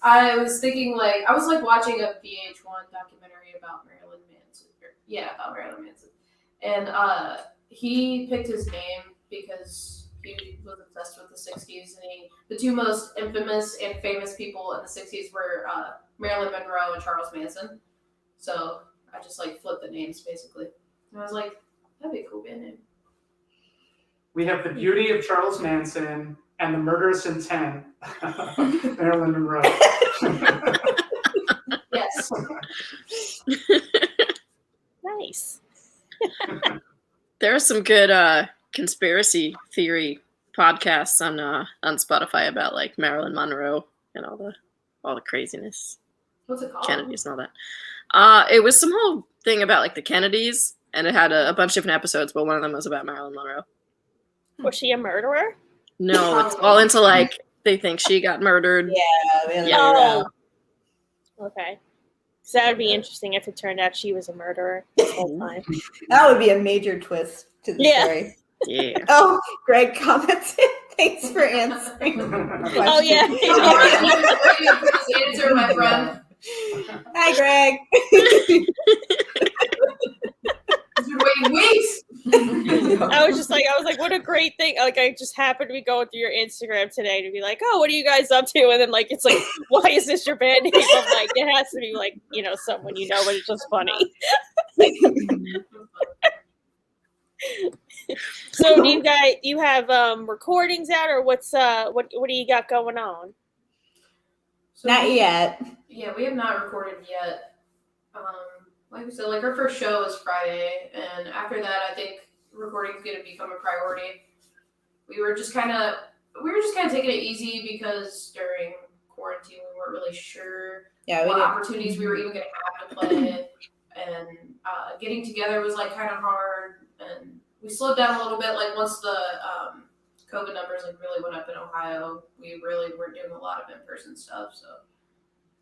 I was thinking I was watching a VH1 documentary about Marilyn Manson. About Marilyn Manson, and he picked his name because he was obsessed with the '60s, and the two most infamous and famous people in the '60s were Marilyn Monroe and Charles Manson. So I just flipped the names basically. And I was like, that'd be a cool band name. We have the beauty of Charles Manson and the murderous intent of Marilyn Monroe. Yes. Nice. There are some good conspiracy theory podcasts on Spotify about like Marilyn Monroe and all the craziness, What's it called? Kennedys and all that. It was some whole thing about like the Kennedys, and it had a bunch of different episodes, but one of them was about Marilyn Monroe. Was she a murderer? No, it's all into like they think she got murdered. yeah. Oh. Okay. So that would be interesting if it turned out she was a murderer this whole time. That would be a major twist to the Yeah. story. Yeah. Oh, Greg commented. Thanks for answering. Oh yeah. Please answer, my friend. Hi, Greg. I've been waiting weeks. I was like, what a great thing. Like, I just happened to be going through your Instagram today to be like, oh, what are you guys up to? And then, like, it's like, why is this your band name? I'm like, it has to be, like, someone you know, but it's just funny. So, do you have recordings out, or what do you got going on? So Not yet. Yeah, we have not recorded yet. Like we said, like our first show is Friday, and after that, I think recording is going to become a priority. We were just kind of taking it easy because during quarantine we weren't really sure what opportunities we were even going to have to play, and getting together was like kind of hard, and we slowed down a little bit. Like once the COVID numbers like really went up in Ohio, we really weren't doing a lot of in-person stuff. So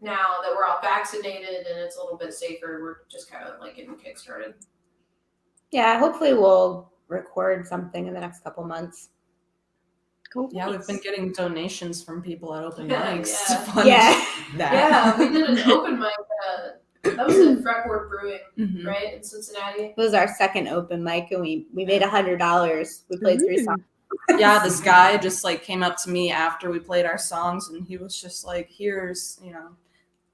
now that we're all vaccinated and it's a little bit safer, we're just kind of like getting kickstarted. Yeah, hopefully we'll record something in the next couple months. Cool. Yeah, we've been getting donations from people at open Yeah, mics yeah. to fund that. Yeah, we did an open mic. That was at Fretboard Brewing, right, in Cincinnati. It was our second open mic, and we made $100. We played 3 songs. Yeah, this guy just like came up to me after we played our songs, and he was just like, "Here's,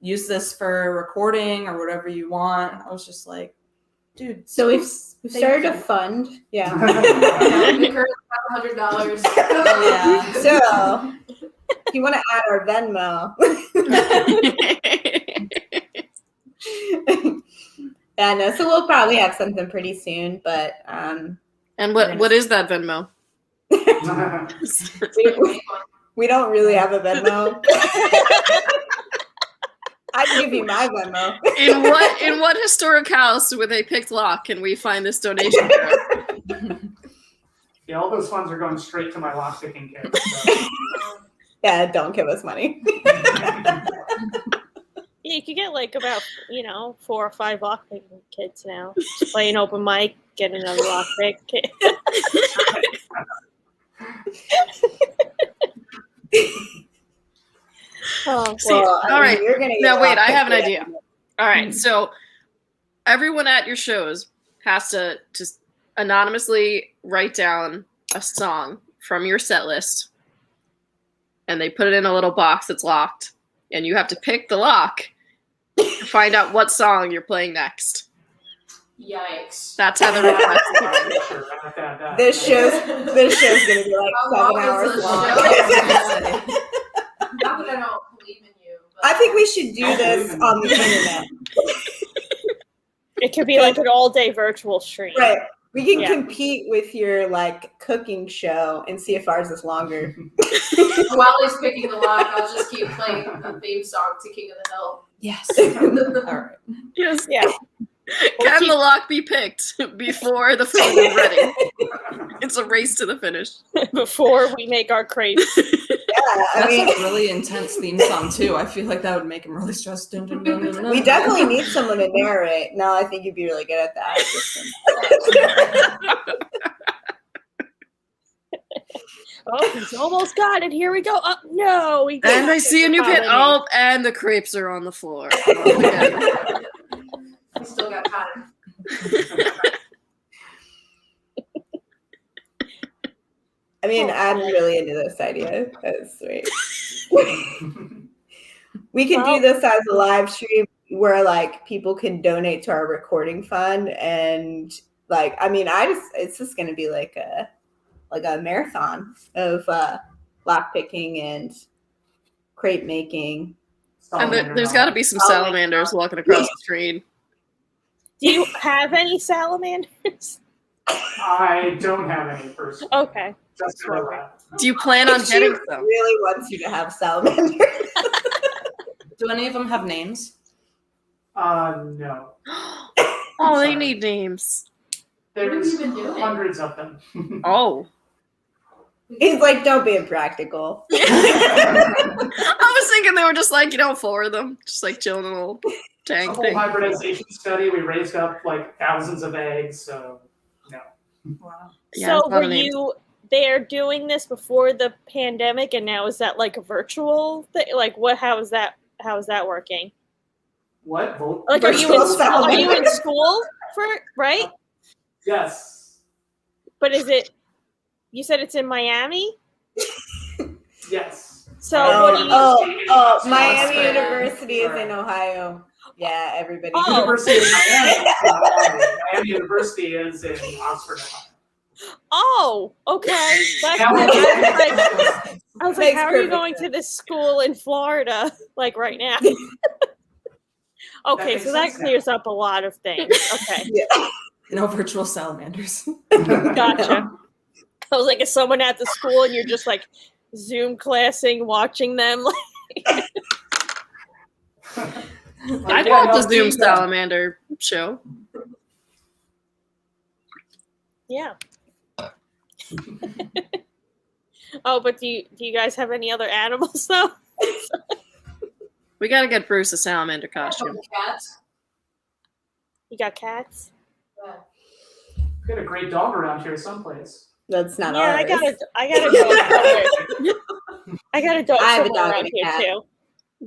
use this for recording or whatever you want." And I was just like, "Dude." So we've started a fund. Yeah. We currently have $100. Yeah. So if you want to add our Venmo. Yeah, no, so we'll probably have something pretty soon, but And what is that Venmo? we don't really have a Venmo. I can give you my Venmo. In what historic house with a picked lock can we find this donation? Yeah, all those funds are going straight to my lockpicking kit. So. Yeah, don't give us money. Yeah, you could get like about 4 or 5 lockpicking kits now. Just play an open mic, get another lockpick kit. All right. Now wait, I have an idea. All right, so everyone at your shows has to just anonymously write down a song from your set list, and they put it in a little box that's locked, and you have to pick the lock to find out what song you're playing next. Yikes. That's how the request is. This show's gonna be like 7 hours long. Not that I don't believe in you. But I think we should do this on the internet. It could be like an all-day virtual stream. Right. We can compete with your like cooking show and see if ours is longer. While he's picking the lock, I'll just keep playing the theme song to King of the Hill. Yes. All right. Yes. Yeah. Can the lock be picked before the food is ready? It's a race to the finish. Before we make our crepes. That's a really intense theme song too. I feel like that would make him really stressed. Dun, dun, dun, dun, dun. We definitely need someone to narrate. No, I think you'd be really good at that. Oh, he's almost got it. Here we go. Oh, no. We And I see a new pit. Oh, and the crepes are on the floor. We still got time. I mean, I'm really into this idea. That's sweet. We can do this as a live stream where like people can donate to our recording fund, and like it's just gonna be like a marathon of lock picking and crepe making. And there's got to be some salamanders walking across the screen. Do you have any salamanders? I don't have any personally. Okay. Just for that. Do you plan on getting She some? really wants you to have salamanders. Do any of them have names? No. Oh, they need names. There's What have you been doing? hundreds of them. Oh. He's like, don't be impractical. I was thinking they were just like, 4 of them. Just like chilling in a little A tank whole thing. hybridization study. We raised up like thousands of eggs. So no. Wow. Yeah, So it's not were a name. you there doing this before the pandemic, and now is that like a virtual thing? Like how is that working? What? Like are you Virtual in school for right? Yes. But is it you said it's in Miami? Yes. So what do you Miami Oxford. University is in Ohio. Yeah, everybody. Oh. University of Miami. Miami University is in Oxford, Ohio. Oh, okay. That's Now- good. I was like, Makes how are you perfect going to this school in Florida, like right now? Okay, makes so that sense now. clears up a lot of things. Okay, No virtual salamanders. gotcha. I was like, is someone at the school and you're just like Zoom classing, watching them? I'd watch the Zoom salamander show. Yeah. Oh, but do you guys have any other animals though? We gotta get Bruce a salamander costume. Cats. You got cats? Yeah. We got a great dog around here someplace. That's not Yeah, ours. I got a dog somewhere. I got a dog I have a somewhere dog around and a here cat. too.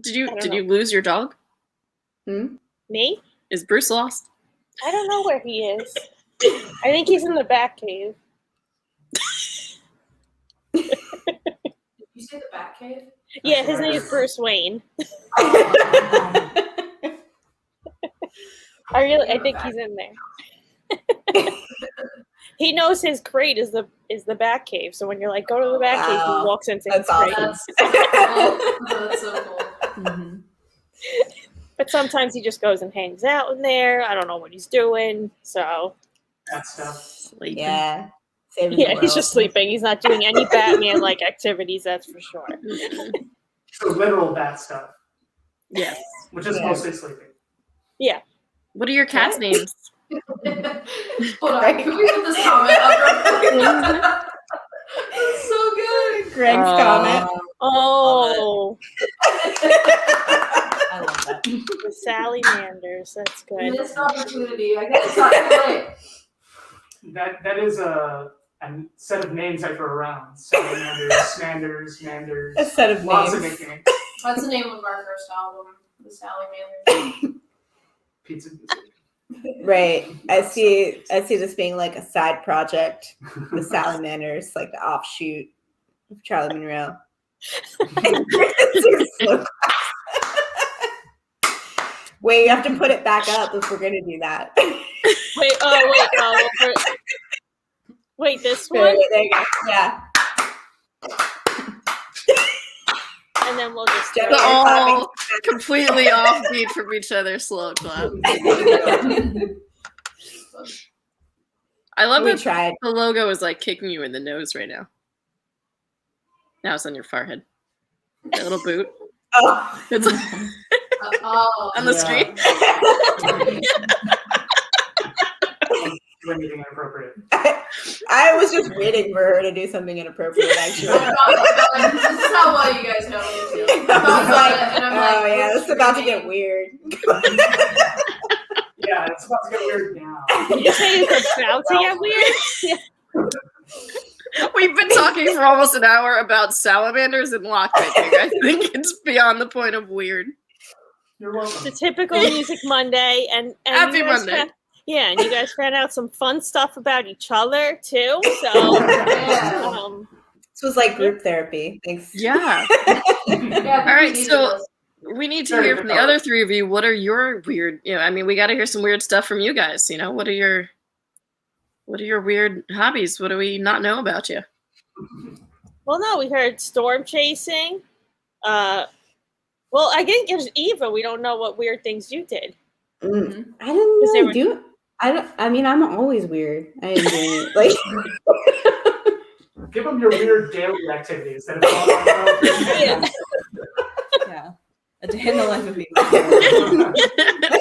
Did don't you know. lose your dog? Me? Is Bruce lost? I don't know where he is. I think he's in the back cave. Did you say the Batcave? Yeah, his name is Bruce Wayne. I think he's in there. He knows his crate is the back cave. So when you're like, go to the back cave, Wow. he walks into That's his crate. awesome. That's so cool. Mhm. But sometimes he just goes and hangs out in there. I don't know what he's doing. So That stuff. Sleeping. Yeah. Saving the yeah, he's world. just sleeping. He's not doing any Batman like activities, that's for sure. So literal bat stuff, Yeah. which is Yeah. mostly sleeping. What are your cats' What? names? Hold on, can we put this comment up real quick? That's so good. Greg's comment. Oh, I love that. the Sally Manders. That's good. Missed opportunity. I guess it's not too late. That is a set of names I throw around. Salamanders, Smanders, Manders. A set of Lots of names. nicknames. That's the name of our first album, The Sally Manders. Pizza. Right. I see this being like a side project. The Salamanders, like the offshoot of Charlie Monroe. Wait, you have to put it back up if we're gonna do that. Wait, this There one, you go. Yeah. and then we'll just do Jenna, it. you're clapping. Oh, completely offbeat from each other. Slow clap. I love We that tried. the logo is like kicking you in the nose right now. Now it's on your forehead. That little boot. Oh. It's Oh, on the Yeah. street. Do anything inappropriate. I was just waiting for her to do something inappropriate, actually. this is how well you guys know me. I was like, And I'm oh like, yeah, we're it's about to get screaming. weird. Yeah, it's about to get weird now. Did you say it's about to get weird? We've been talking for almost an hour about salamanders and lockpicking. I think it's beyond the point of weird. You're welcome. It's a typical Music Monday, and Happy you guys Monday. Yeah, and you guys found out some fun stuff about each other too. So, Yeah. This was like group therapy. Thanks. Yeah. Yeah, All right, we need so this. we need to hear from the other three of you. What are your weird? I mean, we got to hear some weird stuff from you guys. What are your weird hobbies? What do we not know about you? well, no, we heard storm chasing. Well, I think it's Eva. We don't know what weird things you did. I didn't Is there- really do. I mean, I'm always weird. I didn't do it. Like. Give them your weird daily activities that have Yeah. Yeah. A day in the life of Eva. I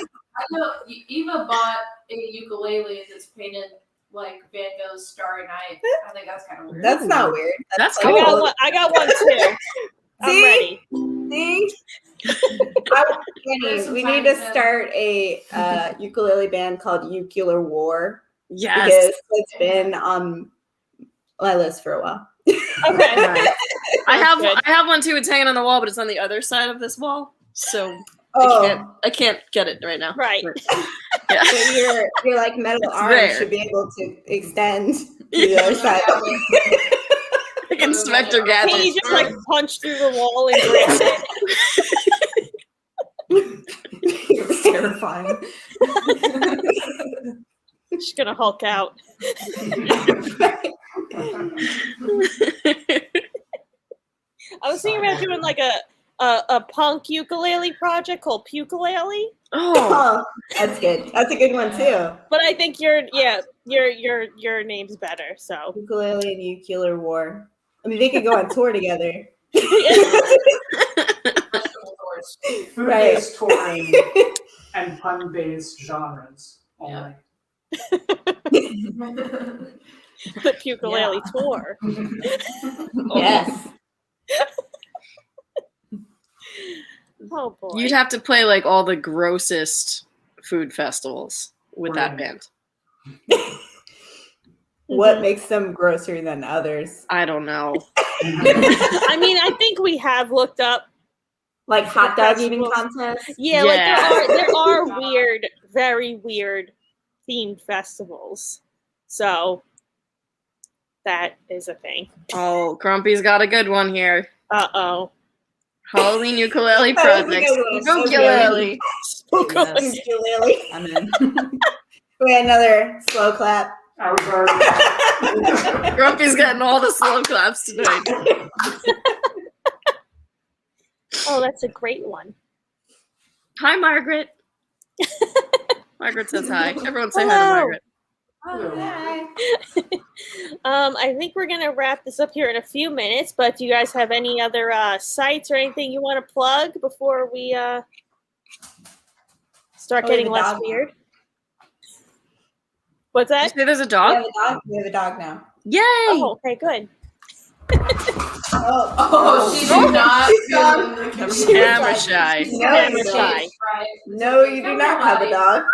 know Eva bought a ukulele that's painted like Van Gogh's Starry Night. I think that's kind of weird. That's not weird. That's I cool. got one too. I'm See? ready. See? There's some We time need to to- start a ukulele band called Ukulele War Yes. because it's been on my list for a while. Okay. Right. I good. have one too. It's hanging on the wall, but it's on the other side of this wall, so Oh, I can't get it right now. Right. Yeah. but your like metal It's arm rare. should be able to extend to the other side. Like Inspector Gadget. Can you just like punch through the wall and grab it? It's terrifying. She's gonna Hulk out. I was thinking about doing like a punk ukulele project called Pukulele. Oh, Oh, that's good. That's a good one too. But I think your name's better. So Ukulele and Ukulele War. I mean, they could go on tour together. Food-based touring and pun-based genres only. the Pukulele tour. Yes. Oh boy. You'd have to play like all the grossest food festivals with that band. What makes them grosser than others? I don't know. I mean, I think we have looked up. Like hot dog eating Festivals. contests? Yeah, like there are weird, very weird themed festivals. So that is a thing. Oh, Grumpy's got a good one here. Uh-oh. Halloween ukulele That was a projects. good one. Ukulele. Yes. Ukulele. I'm in. We had another slow clap. I was already. Grumpy's getting all the slow claps tonight. Oh, that's a great one. Hi, Margaret. Margaret says hi. Everyone say hi to Hello. Margaret. I think we're gonna wrap this up here in a few minutes, but do you guys have any other sites or anything you want to plug before we start Oh, we have getting a less dog now. weird? What's Did you that? say there's a We dog? have a dog. We have a dog now. Yay! Oh, okay, good. Oh, she did not. She's Camera shy. No, Camera you don't. shy. No, you do not have a dog.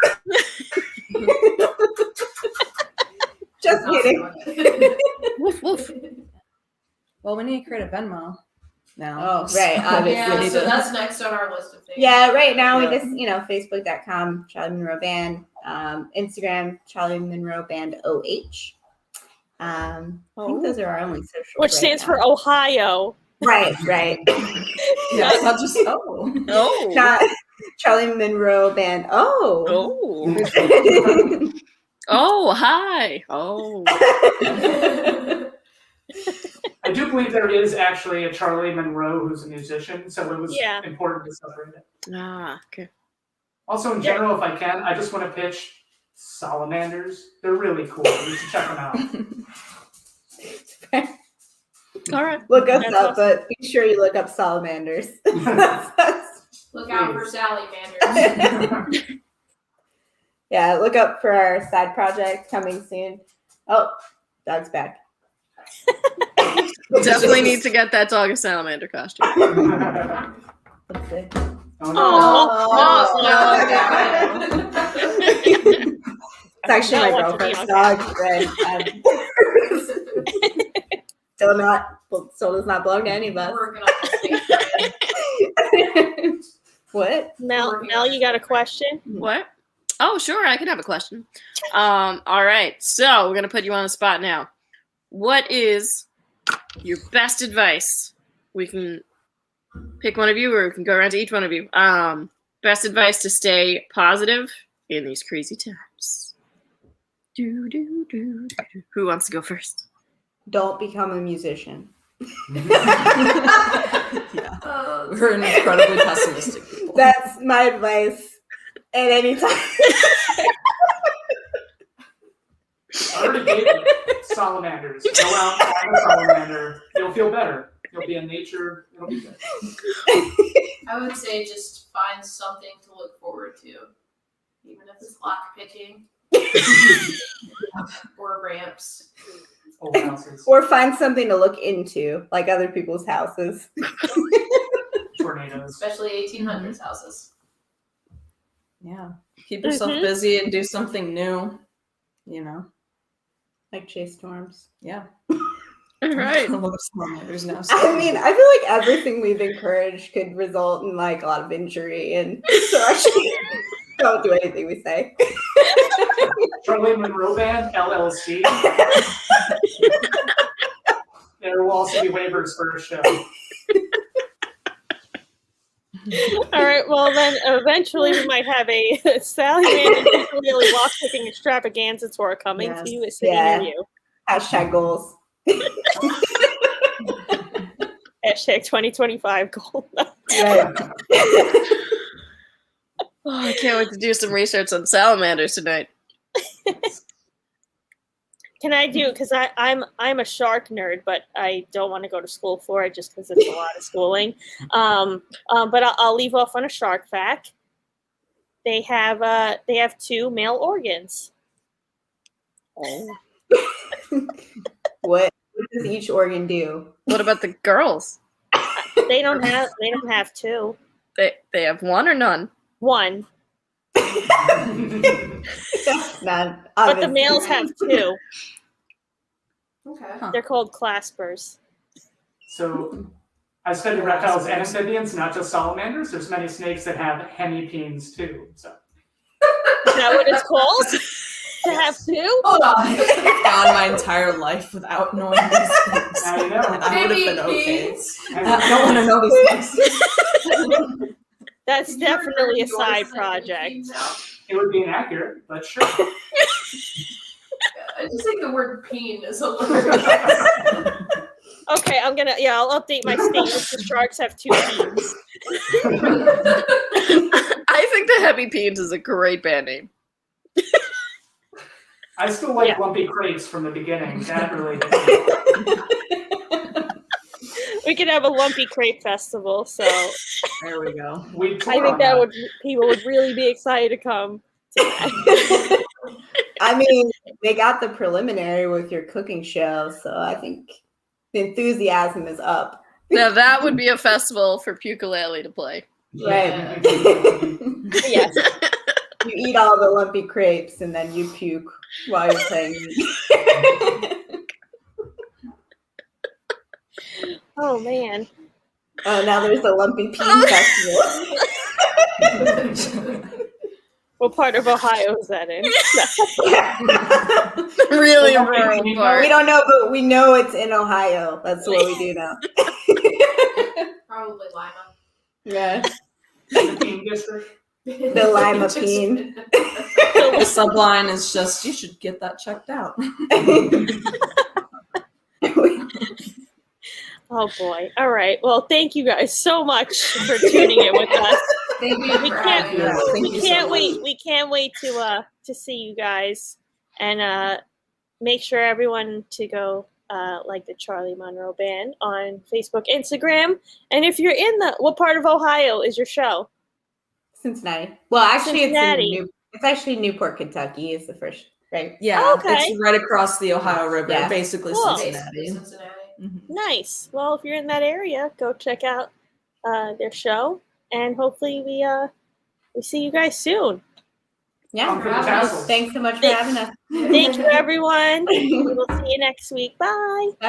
Just kidding. Woof woof. Well, we need to create a Venmo now. Oh, right. Obviously. Yeah, so that's next on our list of things. Yeah, right now Yeah. we just, Facebook.com, Charlie Monroe Band, Instagram, Charlie Monroe Band OH. I think those are our only socials. Which right stands now. for Ohio. Right. Yeah, it's not just Oh. Not Charlie Monroe Band. Oh. Oh. Oh, hi. Oh. I do believe there is actually a Charlie Monroe who's a musician, so it was Yeah. important to separate it. Ah, okay. Also, in general, if I can, I just want to pitch salamanders. They're really cool. You should check them out. All right. Look us That's up, awesome. but be sure you look up salamanders. Look out for Sally Manders. Yeah, look up for our side project coming soon. Oh, dog's back. Definitely need to get that dog a salamander costume. Let's see. Oh, no. It's actually my Not want to be girlfriend's on dog. But still does not belong to any of us. Working on this thing. What? Mel, you got a question? What? Oh, sure. I can have a question. All right. So we're gonna put you on the spot now. What is your best advice? We can pick one of you, or we can go around to each one of you. Best advice to stay positive in these crazy times. Do, do, do, do, do. Who wants to go first? Don't become a musician. Yeah. We're incredibly pessimistic people. That's my advice at any time. I already gave it. Salamanders. Go out, find a salamander. You'll feel better. You'll be in nature. It'll be good. I would say just find something to look forward to, even if it's lock picking or ramps. Old houses. Or find something to look into, like other people's houses. Tornadoes. Especially 1800s houses. Yeah. Keep yourself Mhm. busy and do something new. You know? Like chase storms. Yeah. All right. A lot of salamanders now. I mean, I feel like everything we've encouraged could result in like a lot of injury, and so actually don't do anything we say. Charlie Monroe Band, LLC. There will also be waivers for a show. All right. Well, then eventually we might have a Sallyman and ukulele lock-picking extravaganza tour coming to you, a city near you. Hashtag goals. Hashtag 2025 goal. Right. Oh, I can't wait to do some research on salamanders tonight. Can I do? Because I'm a shark nerd, but I don't want to go to school for it just because it's a lot of schooling. But I'll leave off on a shark fact. They have 2 male organs. Oh. What does each organ do? What about the girls? They don't have 2. They have 1 or none? 1. None. But the males have 2. Okay. They're called claspers. So I study reptiles and amphibians, not just salamanders. There's many snakes that have hemipenes too. So Is that what it's called? To have 2? Hold on. I've gone my entire life without knowing these things. I know. And I would have been okay. Hemipenes. I don't want to know these things. That's definitely a side Yours project. now. It would be inaccurate, but sure. I just think the word peen is hilarious. Okay, I'll update my statements. The sharks have 2 teams. I think the Hemipenes is a great band name. I still like Yeah. lumpy crepes from the beginning. That really hit me. We could have a lumpy crepe festival, so There we go. We I think people would really be excited to come to that. I mean, they got the preliminary with your cooking show, so I think the enthusiasm is up. Now that would be a festival for Pukulele to play. Right. Yes. You eat all the lumpy crepes and then you puke while you're playing. Oh man. Oh, now there's the lumpy peen festival. What part of Ohio is that in? Really Well, rural we part. We don't know, but we know it's in Ohio. That's what we do now. Probably Lima. Yeah. The Peen District. The Lima peen. The subline is just, you should get that checked out. Oh boy. All right. Well, thank you guys so much for tuning in with us. Thank you We for can't- having us. Thank We you so can't much. wait. We can't wait to see you guys, and make sure everyone to go like the Charlie Monroe Band on Facebook, Instagram, and if you're in what part of Ohio is your show? Cincinnati. Well, actually, Cincinnati. it's actually Newport, Kentucky is the first, right? Yeah, Oh, okay. it's right across the Ohio River, Yeah. basically Cool. Cincinnati. Cincinnati. Mhm. Nice. Well, if you're in that area, go check out their show, and hopefully we see you guys soon. Yeah. Come for the tassels. Thanks so much for having us. Thank you, everyone. We will see you next week. Bye. Bye.